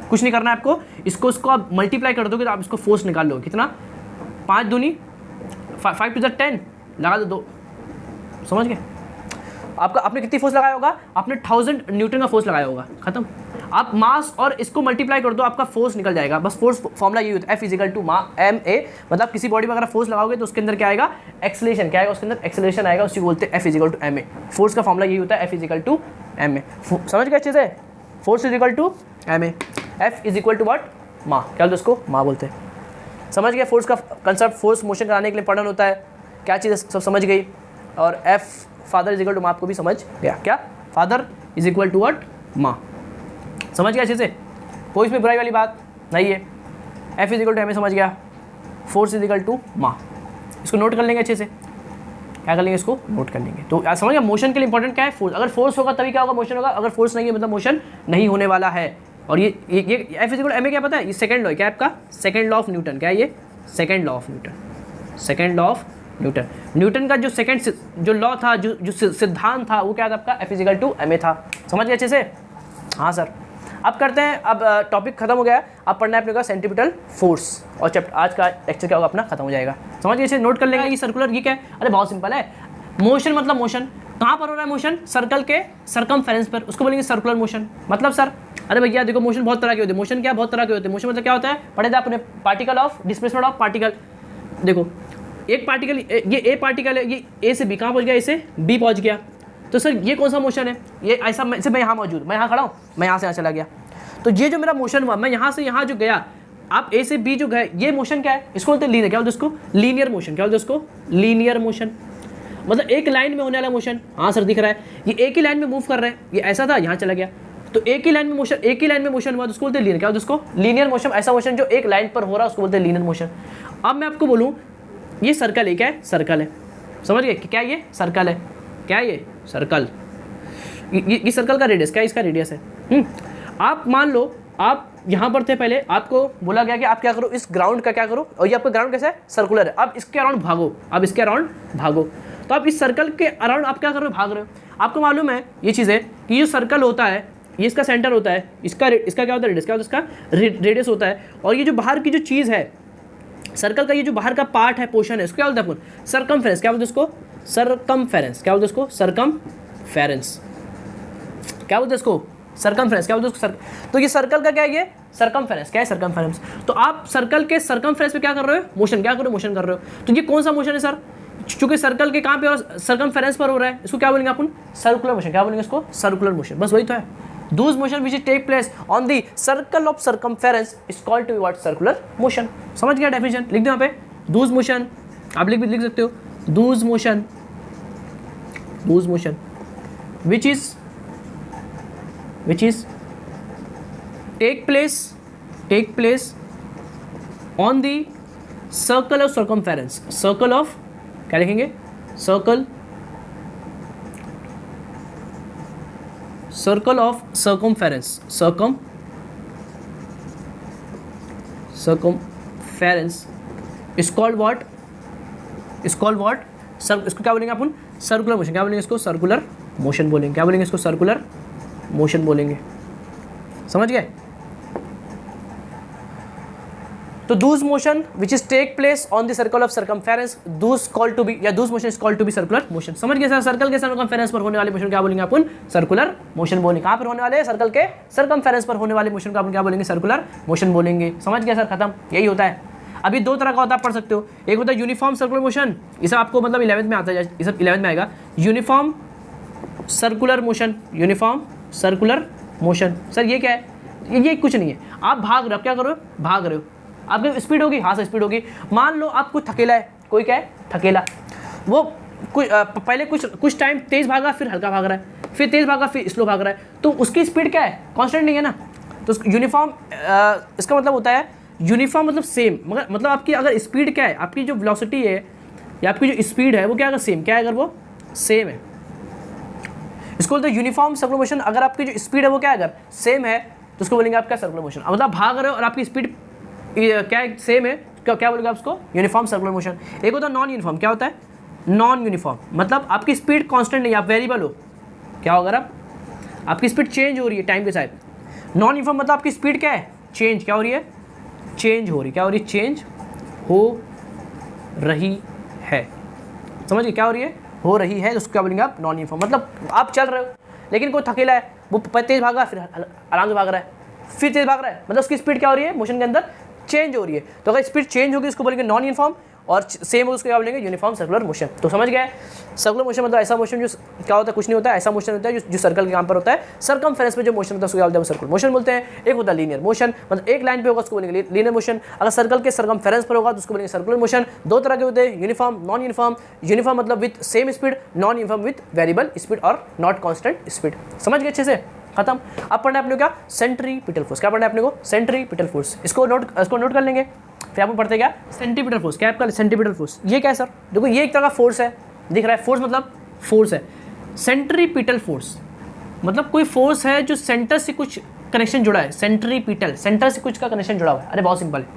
A: कुछ नहीं करना है आपको, इसको आप मल्टीप्लाई कर दोगे तो आप इसको फोर्स निकाल लोगे। कितना, 5 दूनी 5 to the 10 लगा दो 2, समझ गए। आपने कितनी फोर्स लगाया होगा, आपने 1000 न्यूटन का फोर्स लगाया होगा, खत्म। आप मास और इसको मल्टीप्लाई कर दो, आपका फोर्स निकल जाएगा। बस फोर्स फॉर्मूला ये होता है, एफ इजिकल टू मा एम ए। मतलब किसी बॉडी में अगर फोर्स लगाओगे तो उसके अंदर क्या आएगा, एक्सेलरेशन। क्या आएगा, उसके अंदर एक्सेलरेशन आएगा, उसी को बोलते हैं F is equal to M A. Force का फॉर्मूला ये होता है, F is equal to M A. समझ गए अच्छे से, force is equal to M A, F is equal to what, माँ। क्या बोलते हैं उसको, माँ बोलते हैं। समझ गए फोर्स का कंसेप्ट, फोर्स मोशन कराने के लिए इंपॉर्टेंट होता है। क्या चीज़ सब समझ गई। और F father is equal to माँ आपको भी समझ गया। क्या, father is equal to what, माँ। समझ गया अच्छे से, कोई इसमें बुराई वाली बात नहीं है। F is equal to M A समझ गया, फोर्स इज इक्वल टू माँ। इसको नोट कर लेंगे अच्छे से, क्या कर लेंगे, इसको नोट कर लेंगे। तो समझ गया मोशन के लिए इंपॉर्टेंट क्या है, फोर्स। अगर फोर्स होगा तभी क्या होगा, मोशन होगा। अगर फोर्स नहीं है मतलब मोशन नहीं होने वाला है। और ये F is equal to M A क्या पता है, ये सेकंड लॉ है। क्या है आपका, सेकंड लॉ ऑफ न्यूटन। क्या है ये, second law of Newton, second law of Newton. Newton का जो सेकंड जो लॉ था, जो सिद्धांत था, वो क्या था आपका, F is equal to M A था। समझ गए अच्छे से, हाँ सर। अब करते हैं, अब टॉपिक खत्म हो गया। अब पढ़ना है अपने का सेंट्रीपिटल फोर्स, और चैप्टर आज का लेक्चर क्या होगा अपना खत्म हो जाएगा। समझ गए, इसे नोट कर लेंगे। ये सर्कुलर, ये क्या है, अरे बहुत सिंपल है। मोशन मतलब मोशन कहाँ पर हो रहा है, मोशन सर्कल के सरकमफेरेंस पर, उसको बोलेंगे सर्कुलर मोशन। मतलब सर, अरे भैया देखो मोशन बहुत तरह के होते हैं। मोशन क्या, बहुत तरह के होते हैं। मोशन मतलब क्या होता है, पढ़े थे आपने, particle of displacement of particle. देखो एक पार्टिकल, ये ए पार्टिकल है, ये ए से बी कहाँ पहुँच गया, ए से बी पहुँच गया। तो सर ये कौन सा मोशन है, ये ऐसा, मैं यहाँ मौजूद, मैं यहाँ खड़ा हूँ, मैं यहाँ से यहाँ चला गया। तो ये जो मेरा मोशन हुआ, मैं यहाँ से यहाँ जो गया, आप ए से बी जो गए, ये मोशन क्या है, इसको बोलते हैं लीनियर। क्या बोलते हैं उसको, लीनियर मोशन। क्या बोलते हैं उसको, लीनियर मोशन। मतलब एक लाइन में होने वाला मोशन। हाँ सर दिख रहा है, ये एक ही लाइन में मूव कर रहे हैं। ये ऐसा था, यहाँ चला गया, तो एक ही लाइन में मोशन हुआ, तो उसको बोलते हैं लीनियर। क्या बोलते हैं उसको, लीनियर मोशन। ऐसा मोशन जो एक लाइन पर हो रहा है उसको बोलते हैं लीनियर मोशन। अब मैं आपको बोलूँ, ये सर्कल है, क्या है, सर्कल है। समझ गए, क्या ये सर्कल है, क्या है ये सर्कल। ये सर्कल का रेडियस, क्या इसका रेडियस है। आप मान लो आप यहाँ पर थे, पहले आपको बोला गया कि आप क्या करो, इस ग्राउंड का क्या करो, और ये आपका ग्राउंड कैसा है, सर्कुलर है। अब इसके अराउंड भागो, अब इसके अराउंड भागो। तो आप इस सर्कल के अराउंड आप क्या कर रहे हो, भाग रहे हो। आपको मालूम है ये चीज़ें कि ये सर्कल होता है, ये इसका सेंटर होता है, इसका क्या होता है, रेडियस। क्या होता है, इसका रेडियस होता है। और ये जो बाहर की जो चीज़ है सर्कल का, ये जो बाहर का पार्ट है, पोर्शन है, इसको क्या बोलते हैं अपन, सरकमफेरेंस। क्या बोलते हैं उसको, सरकमफेरेंस। क्या बोलते हैं उसको, सरकमफेरेंस। क्या बोलते हैं इसको, सर्कमफ्रेंस, क्या बोलते हैं उसको? तो ये सर्कल का क्या है, ये सर्कमफ्रेंस, क्या है सर्कमफ्रेंस। तो आप सर्कल के सर्कमफ्रेंस पे क्या कर रहे हो, मोशन, क्या कर रहे हो, मोशन कर रहे हो। तो ये कौन सा मोशन है सर, चूंकि सर्कल के कहाँ पे और सर्कमफ्रेंस पर हो रहा है, इसको क्या बोलेंगे अपन, सर्कुलर मोशन। क्या बोलेंगे इसको, सर्कुलर मोशन, बस वही तो है। Those motion which take place on the circle of circumference is called to be what, circular motion। समझ गया डेफिनेशन, लिख दो यहाँ पे, those motion, आप लिख सकते हो, those motion which is take place on the circle of circumference, circle of, क्या लिखेंगे, circle of circumference is called what, इसको क्या बोलेंगे अपन, सर्कुलर मोशन। क्या बोलेंगे इसको, सर्कुलर मोशन बोलेंगे। क्या बोलेंगे इसको, सर्कुलर मोशन बोलेंगे। समझ गए। तो thus motion which is take place on the circle of circumference, thus called to be, या thus motion is called to be circular motion. समझ गए सर, सर्कल के सर्कमफेरेंस पर होने वाले मोशन क्या बोलेंगे अपन, सर्कुलर मोशन बोलेंगे। कहाँ पर होने वाले, सर्कल के सर्कमफेरेंस पर होने वाले मोशन को अपन क्या बोलेंगे, सर्कुलर मोशन बोलेंगे। समझ गया सर, खत्म, यही होता है। अभी दो तरह का होता है, पढ़ सकते हो। एक होता है यूनिफॉर्म सर्कुलर मोशन, ये सब आपको मतलब 11th में आता है, ये सब 11th में आएगा। Uniform circular motion, uniform circular motion. Sir ये क्या है, ये कुछ नहीं है, आप भाग रहे हो, क्या करो, भाग रहे हो, आपकी स्पीड होगी, हाँ से स्पीड होगी। मान लो आप कुछ थकेला है, कोई क्या है, थकेला, वो पहले कुछ टाइम तेज भागा, फिर हल्का भाग रहा है, फिर तेज भागा, फिर स्लो भाग रहा है, तो उसकी स्पीड क्या है, कांस्टेंट नहीं है ना। तो यूनिफॉर्म, इसका मतलब होता है यूनिफॉर्म मतलब सेम, मगर मतलब आपकी अगर स्पीड क्या है, आपकी जो वेलोसिटी है या आपकी जो स्पीड है वो क्या, अगर सेम, क्या है, अगर वो सेम है, इसको बोलते हैं यूनिफॉर्म सर्कुलर मोशन। अगर आपकी जो स्पीड है वो क्या है, अगर सेम है, तो उसको बोलेंगे आपका सर्कुलर मोशन। मतलब भाग रहे हो और आपकी स्पीड क्या है, सेम है, क्या बोलेंगे आप उसको, यूनिफॉर्म सर्कुलर मोशन। एक होता है नॉन यूनिफॉर्म, क्या होता है, नॉन यूनिफॉर्म, मतलब आपकी स्पीड कांस्टेंट नहीं है, आप वेरिएबल हो। क्या होगा, अब आपकी स्पीड चेंज हो रही है टाइम के साथ। नॉन यूनिफॉर्म मतलब आपकी स्पीड क्या है, चेंज, क्या हो रही है, चेंज हो रही, क्या हो रही है, चेंज हो रही है। समझिए, क्या हो रही है, हो रही है, तो उसको क्या बोलेंगे आप, नॉन यूनिफॉर्म। मतलब आप चल रहे हो, लेकिन कोई थकेला है, वो तेज भागा, फिर आराम से भाग रहा है, फिर तेज भाग रहा है, मतलब उसकी स्पीड क्या हो रही है, मोशन के अंदर चेंज हो रही है। तो अगर स्पीड चेंज होगी उसको बोलेंगे नॉन यूनिफॉर्म, और सेम होगी उसको क्या बोलेंगे, यूनिफॉर्म सर्कुलर मोशन। तो समझ गए, सर्कुलर मोशन मतलब ऐसा मोशन जो क्या होता है, कुछ नहीं होता है, ऐसा मोशन होता है जो सर्कल के काम पर होता है। सर्कमफेरेंस में जो मोशन होता है उसको क्या बोलते हैं, सर्कुलर मोशन बोलते हैं। एक होता है लीनियर मोशन, मतलब एक लाइन पे होगा उसको बोलेंगे लीनियर मोशन। अगर सर्कल के सर्कमफेरेंस पर होगा तो उसको बोलेंगे सर्कुलर मोशन। दो तरह के होते हैं, यूनिफॉर्म, नॉन यूनिफॉर्म। यूनिफॉर्म मतलब with same speed, non uniform with variable speed और नॉट कांस्टेंट स्पीड। समझ गए अच्छे से, खत्म। अब पढ़ना है अपने को क्या, सेंट्रीपिटल फोर्स। क्या पढ़ना है अपने को, सेंट्रीपिटल फोर्स। इसको नोट कर लेंगे, फिर आप पढ़ते क्या, सेंट्रीपिटल फोर्स। क्या आपका सेंट्रीपिटल फोर्स, ये क्या है सर, देखो ये एक तरह का फोर्स है, दिख रहा है, फोर्स मतलब फोर्स है। सेंट्रीपिटल फोर्स मतलब कोई फोर्स है जो सेंटर से कुछ कनेक्शन जुड़ा है। सेंट्रीपिटल, सेंटर से कुछ का कनेक्शन जुड़ा हुआ है। अरे बहुत सिंपल है,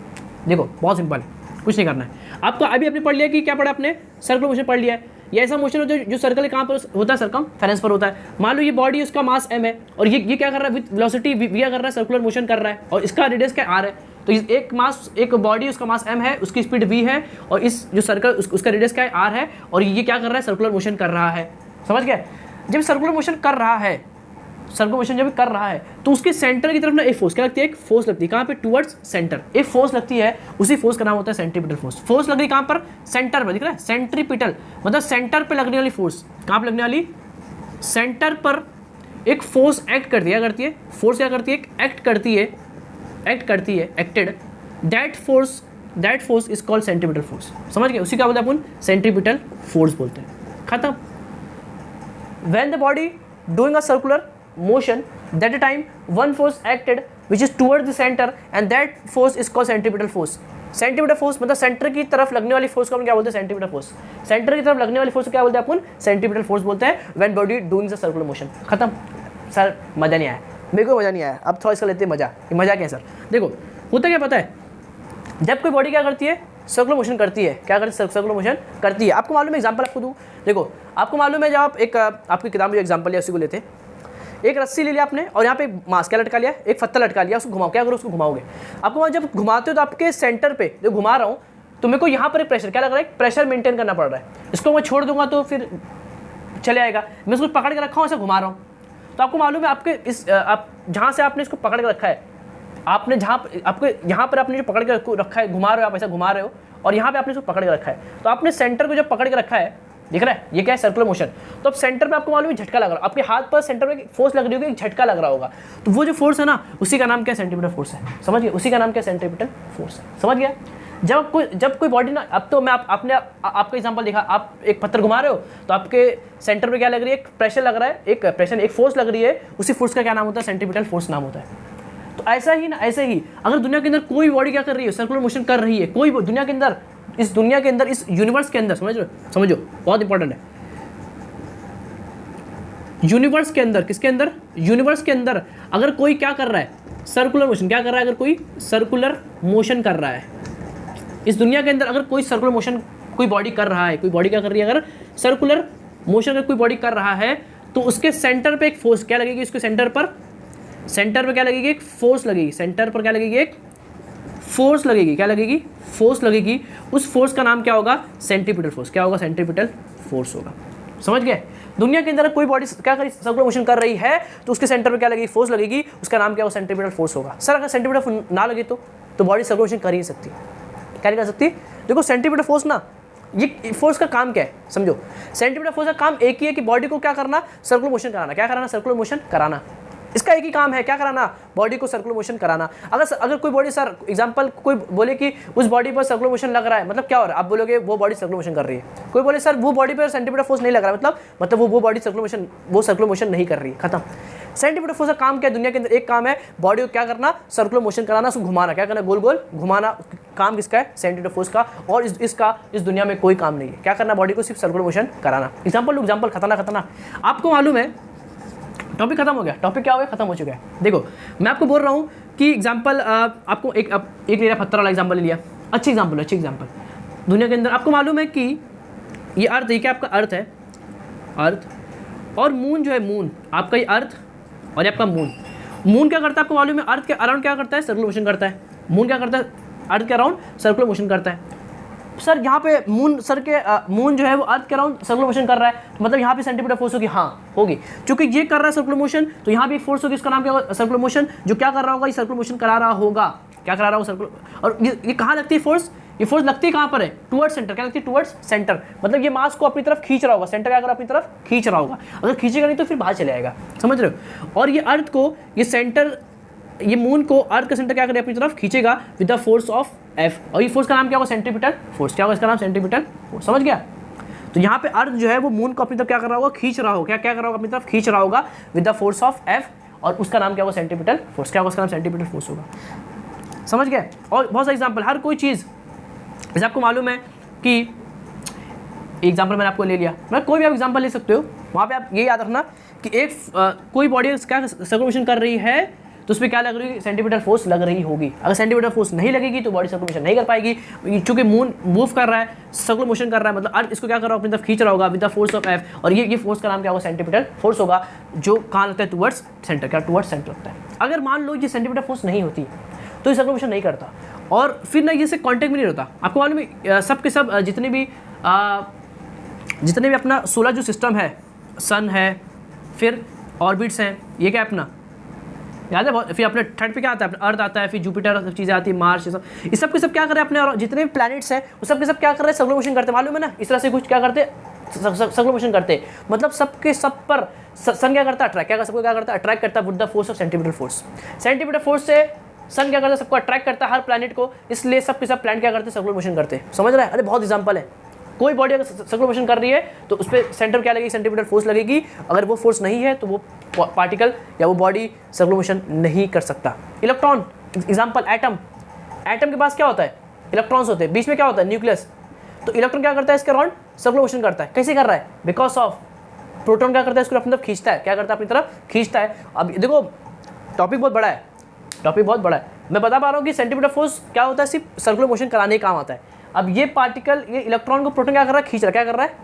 A: देखो बहुत सिंपल है, कुछ नहीं करना है आपको। अभी आपने पढ़ लिया कि क्या पढ़ा आपने, सर्कुलर मोशन पढ़ लिया है। ये ऐसा मोशन होता है जो सर्कल कहाँ पर होता है, सर्कमफेरेंस पर होता है। मान लो ये बॉडी, उसका मास m है, और ये क्या कर रहा है, विद वेलोसिटी v क्या कर रहा है, सर्कुलर मोशन कर रहा है, और इसका रेडियस क्या r है। तो एक मास, एक बॉडी, उसका मास m है, उसकी स्पीड v है, और इस जो सर्कल उसका रेडियस क्या है, r है, और ये क्या कर रहा है, सर्कुलर मोशन कर रहा है। समझ गए। जब सर्कुलर मोशन कर रहा है, सर्कुलर मोशन जब कर रहा है, तो उसके सेंटर की तरफ ना एक फोर्स क्या लगती है, एक फोर्स लगती है। कहाँ पे, टुवर्ड्स सेंटर एक फोर्स लगती है, उसी फोर्स का नाम होता है सेंट्रीपिटल फोर्स। फोर्स लग रही कहाँ पर, सेंटर पर, दिख रहा है, सेंट्रीपिटल मतलब सेंटर पे लगने वाली फोर्स। कहाँ पे लगने वाली, सेंटर पर एक फोर्स एक्ट करती है। क्या करती है, फोर्स क्या करती है, एक्ट करती है, acted. That force is called centripetal force. समझ गए, उसी क्या बोलते हैं अपन, सेंट्रीपिटल फोर्स बोलते हैं, खत्म। When the body doing a circular motion, that time one force acted which is towards the center and that force is called centripetal force. Centripetal force मतलब सेंटर की तरफ लगने वाली फोर्स को हम क्या बोलते हैं, सेंट्रीपिटल फोर्स। सेंटर की तरफ लगने वाली फोर्स को क्या बोलते हैं अपन, सेंट्रीपिटल फोर्स बोलते हैं। When body doing the circular motion. खत्म सर, मजा नहीं आया, मेरे को मजा नहीं आया। अब थोड़ा इसका लेते हैं मजा। ये मजा क्या है सर, देखो होता क्या पता है, जब कोई बॉडी क्या करती है, सर्कुलर मोशन करती है। क्या करती है, सर्कुलर मोशन करती है। आपको मालूम है, एग्जांपल आपको दूँ, देखो आपको मालूम है, जब आप एक आपकी किताब में जो एग्जांपल है उसी को लेते हैं। एक रस्सी ले लिया आपने, और यहाँ पे मास क्या लटका लिया, एक पत्थर लटका लिया, उसको घुमाओ। क्या करो, उसको घुमाओगे। आपको जब घुमाते हो तो आपके सेंटर पे जो घुमा रहा हूँ, तो मेरे को यहाँ पर एक प्रेशर क्या लग रहा है, प्रेशर मेंटेन करना पड़ रहा है। इसको मैं छोड़ दूंगा तो फिर चले आएगा। मैं उसको पकड़ के रखा हूँ, ऐसा घुमा रहा हूँ, तो आपको मालूम है आपके इस आप जहाँ से आपने इसको पकड़ के रखा है, आपने जहाँ आपको यहाँ पर आपने जो पकड़ के रखा है, घुमा रहे हो आप, ऐसा घुमा रहे हो और यहाँ पे आपने इसको पकड़ के रखा है, तो आपने सेंटर को जब पकड़ के रखा है, दिख रहा है ये क्या है, सर्कुलर मोशन। तो अब सेंटर पे आपको मालूम है झटका लग रहा है, आपके हाथ पर सेंटर में फोर्स लग रही होगी, एक झटका लग रहा होगा, तो वो जो फोर्स है ना उसी का नाम क्या, सेंटीमीटर फोर्स है। समझ गए, उसी का नाम क्या, सेंटीमीटर फोर्स है। समझ गया। जब कोई बॉडी ना, अब तो मैं आपने आपका एग्जांपल देखा, आप एक पत्थर घुमा रहे हो तो आपके सेंटर पे क्या लग रही है, एक प्रेशर लग रहा है, एक फोर्स लग रही है, उसी फोर्स का क्या नाम होता है, सेंटीमीटर फोर्स नाम होता है। तो ऐसा ही ना, ऐसे ही अगर दुनिया के अंदर कोई बॉडी क्या कर रही है, सर्कुलर मोशन कर रही है, कोई दुनिया के अंदर, इस दुनिया के अंदर, इस यूनिवर्स के अंदर, समझो बहुत इंपॉर्टेंट है, यूनिवर्स के अंदर, किसके अंदर, यूनिवर्स के अंदर अगर कोई क्या कर रहा है, सर्कुलर मोशन क्या कर रहा है, अगर कोई सर्कुलर मोशन कर रहा है इस दुनिया के अंदर, अगर कोई सर्कुलर मोशन कोई बॉडी कर रहा है, कोई बॉडी क्या कर रही है, अगर सर्कुलर मोशन अगर कोई बॉडी कर रहा है तो उसके सेंटर पे एक फोर्स क्या लगेगी, उसके सेंटर पर क्या लगेगी, एक फोर्स लगेगी, सेंटर पर क्या लगेगी, एक फोर्स लगेगी, क्या लगेगी, फोर्स लगेगी। उस फोर्स का नाम क्या होगा, सेंटीपिटल फोर्स। क्या होगा, सेंटीपिटल फोर्स होगा। समझ गए। दुनिया के अंदर कोई बॉडी क्या करी, सर्कुलर मोशन कर रही है तो उसके सेंटर पर क्या लगेगी, फोर्स लगेगी, उसका नाम क्या होगा, सेंटीपिटल फोर्स होगा। सर अगर सेंटीपिटल ना लगे तो बॉडी सर्कुलर मोशन कर ही नहीं सकती, क्या नहीं कर सकती। देखो सेंटीपिटल फोर्स ना, ये फोर्स का काम क्या है समझो, सेंटीपिटल फोर्स का काम एक ही है कि बॉडी को क्या करना, सर्कुलर मोशन कराना। क्या कराना, सर्कुलर मोशन कराना, इसका एक ही काम है, क्या कराना, बॉडी को सर्कुलर मोशन कराना। अगर कोई बॉडी, सर एग्जांपल कोई बोले कि उस बॉडी पर सर्कुलर मोशन लग रहा है, मतलब क्या हो रहा है, आप बोलोगे वो बॉडी सर्कुलर मोशन कर रही है। कोई बोले सर वो बॉडी पर सेंटीमीटर फोर्स नहीं लग रहा है, मतलब वो बॉडी सर्कुलर मोशन नहीं कर रही है, खत्म। सेंटीमीटर फोर्स का काम क्या है दुनिया के अंदर, एक काम है बॉडी को क्या करना, सर्कुलर मोशन कराना, उसको घुमाना, क्या करना, गोल गोल घुमाना, काम किसका है, सेंटीमीटर फोर्स का। और इसका इस दुनिया में कोई काम नहीं है, क्या करना, बॉडी को सिर्फ सर्कुलर मोशन कराना। एग्जाम्पल खतरनाक। आपको मालूम है टॉपिक खत्म हो गया, टॉपिक क्या हो गया, खत्म हो चुका है। देखो मैं आपको बोल रहा हूँ कि एग्जाम्पल आपको एक ले लिया, पत्थर वाला एग्जाम्पल ले लिया, अच्छी एग्जाम्पल। दुनिया के अंदर आपको मालूम है कि ये अर्थ, ये क्या आपका अर्थ है, अर्थ और मून जो है, मून आपका ये अर्थ और ये आपका मून क्या करता है आपको मालूम है, अर्थ के अराउंड क्या करता है, सर्कुलर मोशन करता है। मून क्या करता है, अर्थ के अराउंड सर्कुलर मोशन करता है। सर यहाँ पे मून जो है वो अर्थ के अराउंड सर्कुलर मोशन कर रहा है, तो मतलब यहाँ पे सेंटीमीटर फोर्स होगी, हाँ होगी, क्योंकि ये कर रहा है सर्कुलर मोशन, तो यहाँ भी एक फोर्स होगी, इसका नाम क्या होगा, सर्कुलर मोशन। जो क्या कर रहा होगा, ये सर्कुलर मोशन करा रहा होगा, क्या करा रहा होगा, सर्कुलर। और ये कहाँ लगती है फोर्स, ये फोर्स लगती है कहाँ पर है, टुवर्ड्स सेंटर। क्या लगती है, टुवर्ड्स सेंटर, मतलब ये मास को अपनी तरफ खींच रहा होगा, सेंटर क्या कर रहा है, अपनी तरफ खींच रहा होगा। अगर खींचेगा नहीं तो फिर बाहर चले आएगा, समझ रहे हो। और ये अर्थ को, ये सेंटर, ये मून को अर्थ का सेंटर क्या करेगा, अपनी तरफ खींचेगा with the force of F। और ये फोर्स का नाम क्या होगा, सेंटीपिटल फोर्स। क्या होगा इसका नाम, सेंटीपिटल फोर्स। समझ गया। तो यहाँ पे अर्थ जो है वो मून को अपनी तरफ क्या कर रहा होगा, खींच रहा होगा, क्या कर रहा होगा, अपनी तरफ खींच रहा होगा with the force of F, और उसका नाम क्या होगा, सेंटीपिटल फोर्स। क्या होगा उसका नाम, सेंटीपिटल फोर्स होगा। समझ गए। और बहुत सारे एग्जाम्पल, हर कोई चीज़, जैसे आपको मालूम है कि एग्जाम्पल मैंने आपको ले लिया, मैं कोई भी आप एग्जाम्पल ले सकते हो, वहाँ पे आप ये याद रखना कि एक कोई बॉडी क्या सर्कुलर मोशन कर रही है तो उसमें क्या लग रही है, सेंटीमीटर फोर्स लग रही होगी। अगर सेंटीमीटर फोर्स नहीं लगेगी तो बॉडी सर्कुलर मोशन नहीं कर पाएगी, क्योंकि मून मूव कर रहा है, सर्कुलर मोशन कर रहा है, मतलब अर्थ इसको क्या कर रहा है, अपनी तरफ खींच रहा होगा with the force of F। और ये फोर्स का नाम क्या होगा, सेंटीमीटर फोर्स होगा, जो कहाँ लगता है, टुवर्ड्स सेंटर। क्या, टुवर्ड्स सेंटर लगता है। अगर मान लो ये सेंटीमीटर फोर्स नहीं होती तो ये सर्कुलर मोशन नहीं करता, और फिर ना ये से कॉन्टेक्ट भी नहीं होता। आपको मालूम है सब के सब जितने भी अपना सोलर जो सिस्टम है, सन है, फिर ऑर्बिट्स हैं, ये क्या अपना याद है बहुत, फिर अपने थर्ड पे क्या आता है, अर्थ आता है, फिर जुपिटर, सब चीज़ें आती है, मार्स, ये सब के सब क्या कर रहे हैं, अपने जितने भी प्लैनेट्स हैं वो सब के सब क्या कर रहे हैं, सर्कुलर मोशन करते हैं। मालूम है ना, इस तरह से कुछ क्या करते हैं, सर्कुलर मोशन करते हैं, मतलब सबके सब पर सन क्या करता है, अट्रैक्ट, क्या सबको क्या करता है, अट्रैक्ट करता है with the force of centripetal force. Centimetre force से सन क्या करता है, सबको अट्रैक्ट करता है, हर प्लैनेट को, इसलिए सब के सब प्लैनेट क्या करते हैं, सर्कुलर मोशन करते हैं। समझ रहा है। अरे बहुत एग्जाम्पल है, कोई बॉडी अगर सर्कुलर मोशन कर रही है तो उस पर सेंटर क्या लगेगी, सेंटीमीटर फोर्स लगेगी। अगर वो फोर्स नहीं है तो वो पार्टिकल या वो बॉडी सर्कुलर मोशन नहीं कर सकता। इलेक्ट्रॉन एग्जांपल, एटम के पास क्या होता है, इलेक्ट्रॉन्स होते हैं, बीच में क्या होता है, न्यूक्लियस। तो इलेक्ट्रॉन क्या करता है, इसके अराउंड सर्कुलर मोशन करता है। कैसे कर रहा है, बिकॉज ऑफ प्रोटॉन क्या करता है, इसको अपनी तरफ खींचता है, क्या करता है, अपनी तरफ खींचता है। अब देखो टॉपिक बहुत बड़ा है, मैं बता पा रहा हूँ कि सेंटीमीटर फोर्स क्या होता है, सिर्फ सर्कुलर मोशन कराने का काम आता है। अब ये पार्टिकल, ये इलेक्ट्रॉन को प्रोटॉन क्या कर रहा है,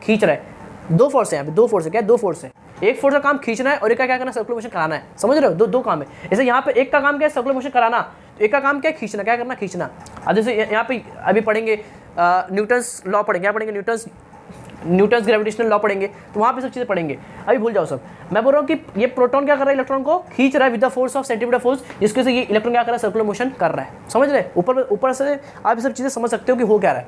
A: खींच रहा है। दो फोर्स है यहाँ पे, दो फोर्स है। एक फोर्स का काम खींचना है और एक का क्या करना है, सर्कुलर मोशन कराना है। समझ रहे हो, दो काम है। जैसे यहाँ पे एक का काम क्या है, सर्कुलर मोशन कराना, तो एक का काम क्या है, खींचना, क्या करना, खींचना। अब जैसे यहाँ पे अभी पढ़ेंगे न्यूटन्स लॉ पढ़ेंगे, क्या पढ़ेंगे, न्यूटन्स न्यूटन्स ग्रेविटेशनल लॉ पढ़ेंगे, तो वहाँ पे सब चीज़ें पढ़ेंगे, अभी भूल जाओ सब। मैं बोल रहा हूँ कि ये प्रोटॉन क्या कर रहा है, इलेक्ट्रॉन को खींच रहा है with the force of centripetal force, जिसके से ये इलेक्ट्रॉन क्या कर रहा है, सर्कुलर मोशन कर रहा है। समझ रहे, ऊपर से आप ये सब चीज़ें समझ सकते हो कि हो क्या रहा है।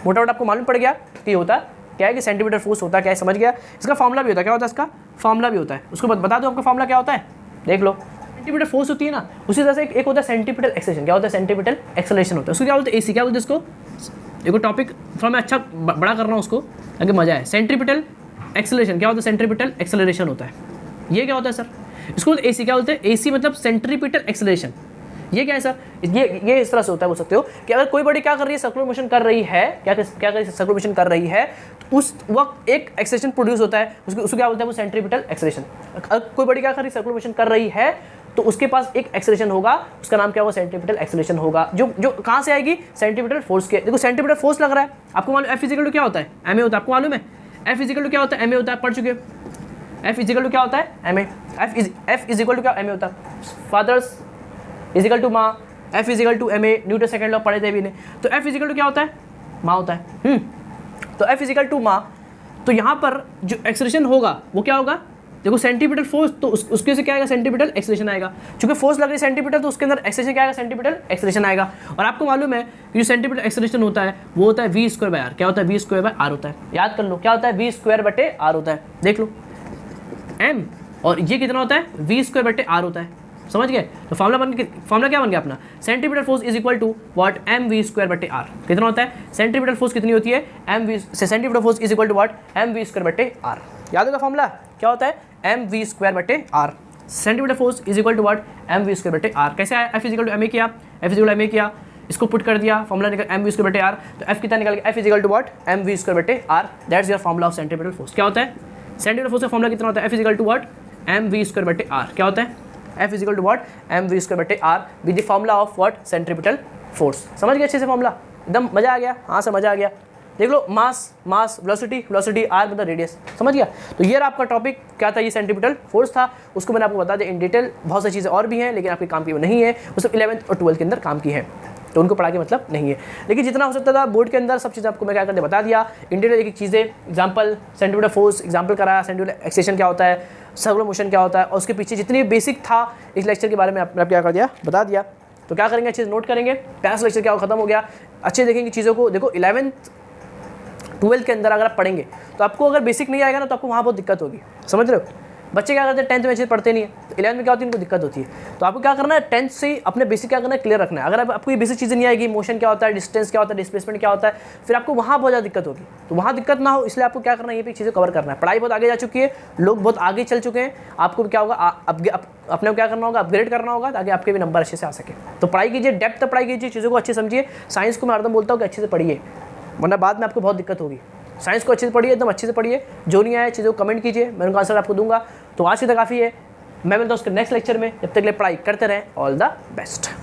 A: मोटा मोटा आपको मालूम पड़ गया कि होता क्या है, कि सेंटीमीटर फोर्स होता क्या है, समझ गया। इसका फॉर्मूला भी होता है, क्या होता है इसका फॉर्मूला भी होता है, उसको बता दो आपका फॉर्मूला क्या होता है, देख लो। सेंटीमीटर फोर्स होती है ना, उसी तरह से एक होता है सेंटीमीटर एक्सेलेरेशन। क्या होता है, सेंटीमीटर एक्सेलेरेशन होता है। उसको क्या बोलते हैं, एसी, क्या बोलते हैं इसको। देखो टॉपिक थोड़ा मैं अच्छा बड़ा कर रहा हूँ उसको, ताकि मजा है। सेंट्रीपिटल एक्सेलरेशन क्या होता है, सेंट्रीपिटल एक्सेलरेशन होता है। ये क्या होता है सर, इसको एसी क्या बोलते हैं, एसी मतलब सेंट्रीपिटल एक्सेलरेशन। ये क्या है सर, ये इस तरह से होता है, बोल सकते हो कि अगर कोई बॉडी क्या कर रही है, सर्कुलर मोशन कर रही है, क्या कर रही है, सर्कुलर मोशन कर रही है, तो उस वक्त एक एक्सेलेरेशन प्रोड्यूस होता है, उसको क्या बोलते हैं, वो सेंट्रीपिटल एक्सेलरेशन। अगर कोई बॉडी क्या कर रही है, सर्कुलर मोशन कर रही है, तो उसके पास एक एक्सेलरेशन होगा, उसका नाम क्या होगा, सेंटीमीटर एक्सेलरेशन होगा, जो कहाँ से आएगी, सेंटीमीटर फोर्स के। देखो सेंटीमीटर फोर्स लग रहा है, आपको मालूम एफ इजिकल टू क्या होता है, एम ए होता है, आपको मालूम है एफ इजिकल टू क्या होता है, एम ए होता है, पढ़ चुके हो। एफ इजिकल टू क्या होता है, M A. F is equal to क्या, एम ए होता है, फादर्स इजिकल टू माँ, F is equal to M A, Newton second law पढ़े थे भी नहीं। तो एफ इजिकल टू क्या होता है, माँ होता है। तो एफ इजिकल टू माँ, तो यहाँ पर जो एक्सेलरेशन होगा वो क्या होगा, देखो सेंटीमीटर फोर्स, तो उसके से क्या आएगा, सेंटीमीटर एक्सेलरेशन आएगा। क्योंकि फोर्स लग रही है सेंटीमीटर, तो उसके अंदर एक्सेलरेशन क्या आएगा, सेंटीमीटर एक्सेलरेशन आएगा। और आपको मालूम है कि जो सेंटीमीटर एक्सेलरेशन होता है वो होता है वी स्क्वायर बाय आर। क्या होता है, वी स्क्वायर बाय आर होता है, याद कर लो क्या होता है, वी स्क्वायर बटे आर होता है। देख लो एम, और ये कितना होता है, वी स्क्वायर बटे आर होता है। समझ गए, तो फॉर्मूला क्या बन गया अपना, centimetre force is equal to what, M V square बटे आर। कितना होता है, सेंटीमीटर फोर्स कितनी होती है, M V, centimetre force is equal to what, M V square बटे आर। याद होगा फॉर्मूला क्या होता है, एम वी स्क्वायर बटे R. Centimetre force is equal to what, M V square बटे आर। कैसे आया, F is equal to M A किया, F is equal to M A किया, इसको पुट कर दिया, फॉर्मूला निकल एम वी स्क्वायर बटे आर। तो एफ कितना निकल गया, F is equal to what, M V square बटे R. That's your formula of centripetal force. क्या होता है, सेंटीमीटर फोर्स का फॉर्मूला कितना होता है, F is equal to what, M V square बटे आर। क्या होता है, F is equal to what, M V square बटे R with the formula of what, centripetal force. समझ गए अच्छे से फॉर्मूला, एकदम मजा आ गया, हाँ से मजा आ गया। देख लो मास वेलोसिटी आर मतलब रेडियस, समझ गया। तो ये आपका टॉपिक क्या था, ये सेंट्रीपिटल फोर्स था, उसको मैंने आपको बता दिया इन डिटेल। बहुत सारी चीज़ें और भी हैं लेकिन आपके काम की वो नहीं है, वो सब 11th और 12th के अंदर काम की है, तो उनको पढ़ा के मतलब नहीं है। लेकिन जितना हो सकता था बोर्ड के अंदर सब चीज़ें आपको मैं क्या करते बता दिया, इन डिटेल एक चीज़ें, एग्जाम्पल सेंटीमीटर फोर्स एग्जाम्पल कराया, सेंटीमीटर एक्सेलेरेशन क्या होता है, सर्कुलर मोशन क्या होता है, और उसके पीछे जितनी बेसिक था इस लेक्चर के बारे में आपने क्या कर दिया, बता दिया। तो क्या करेंगे, अच्छे से नोट करेंगे, पहला लेक्चर क्या खत्म हो गया, अच्छे देखेंगे चीज़ों को। देखो 11th 12th के अंदर अगर आप पढ़ेंगे तो आपको अगर बेसिक नहीं आएगा ना, तो आपको वहाँ बहुत दिक्कत होगी, समझ रहे हो। बच्चे क्या करते हैं 10th में अच्छे पढ़ते नहीं है, तो 11th में क्या होती है, उनको दिक्कत होती है। तो आपको क्या करना है, 10th से ही अपने बेसिक क्या करना है, क्लियर रखना है। अगर आपको ये बेसिक चीज़ें नहीं आएगी, मोशन क्या होता है, डिस्टेंस क्या होता है, डिस्प्लेसमेंट क्या होता है, फिर आपको वहाँ बहुत ज़्यादा दिक्कत होगी। तो वहाँ दिक्कत ना हो इसलिए आपको क्या करना है, ये भी चीज़ें कवर करना है। पढ़ाई बहुत आगे जा चुकी है, लोग बहुत आगे चल चुके हैं, आपको क्या होगा, अपने को क्या करना होगा, अपग्रेड करना होगा, ताकि आपके भी नंबर अच्छे से आ सके। तो पढ़ाई कीजिए, डेप्थ पढ़ाई कीजिए, चीज़ों को अच्छे समझिए। साइंस को मैं हरदम बोलता हूँ कि अच्छे से पढ़िए, वरना बाद में आपको बहुत दिक्कत होगी। साइंस को अच्छे से पढ़िए, एकदम अच्छे से पढ़िए, जो नहीं आए चीज़ों को कमेंट कीजिए, मैं उनका आंसर आपको दूंगा। तो आज की तक काफ़ी है, मैं मिलता हूँ उसके नेक्स्ट लेक्चर में, जब तक के लिए पढ़ाई करते रहें। All the best.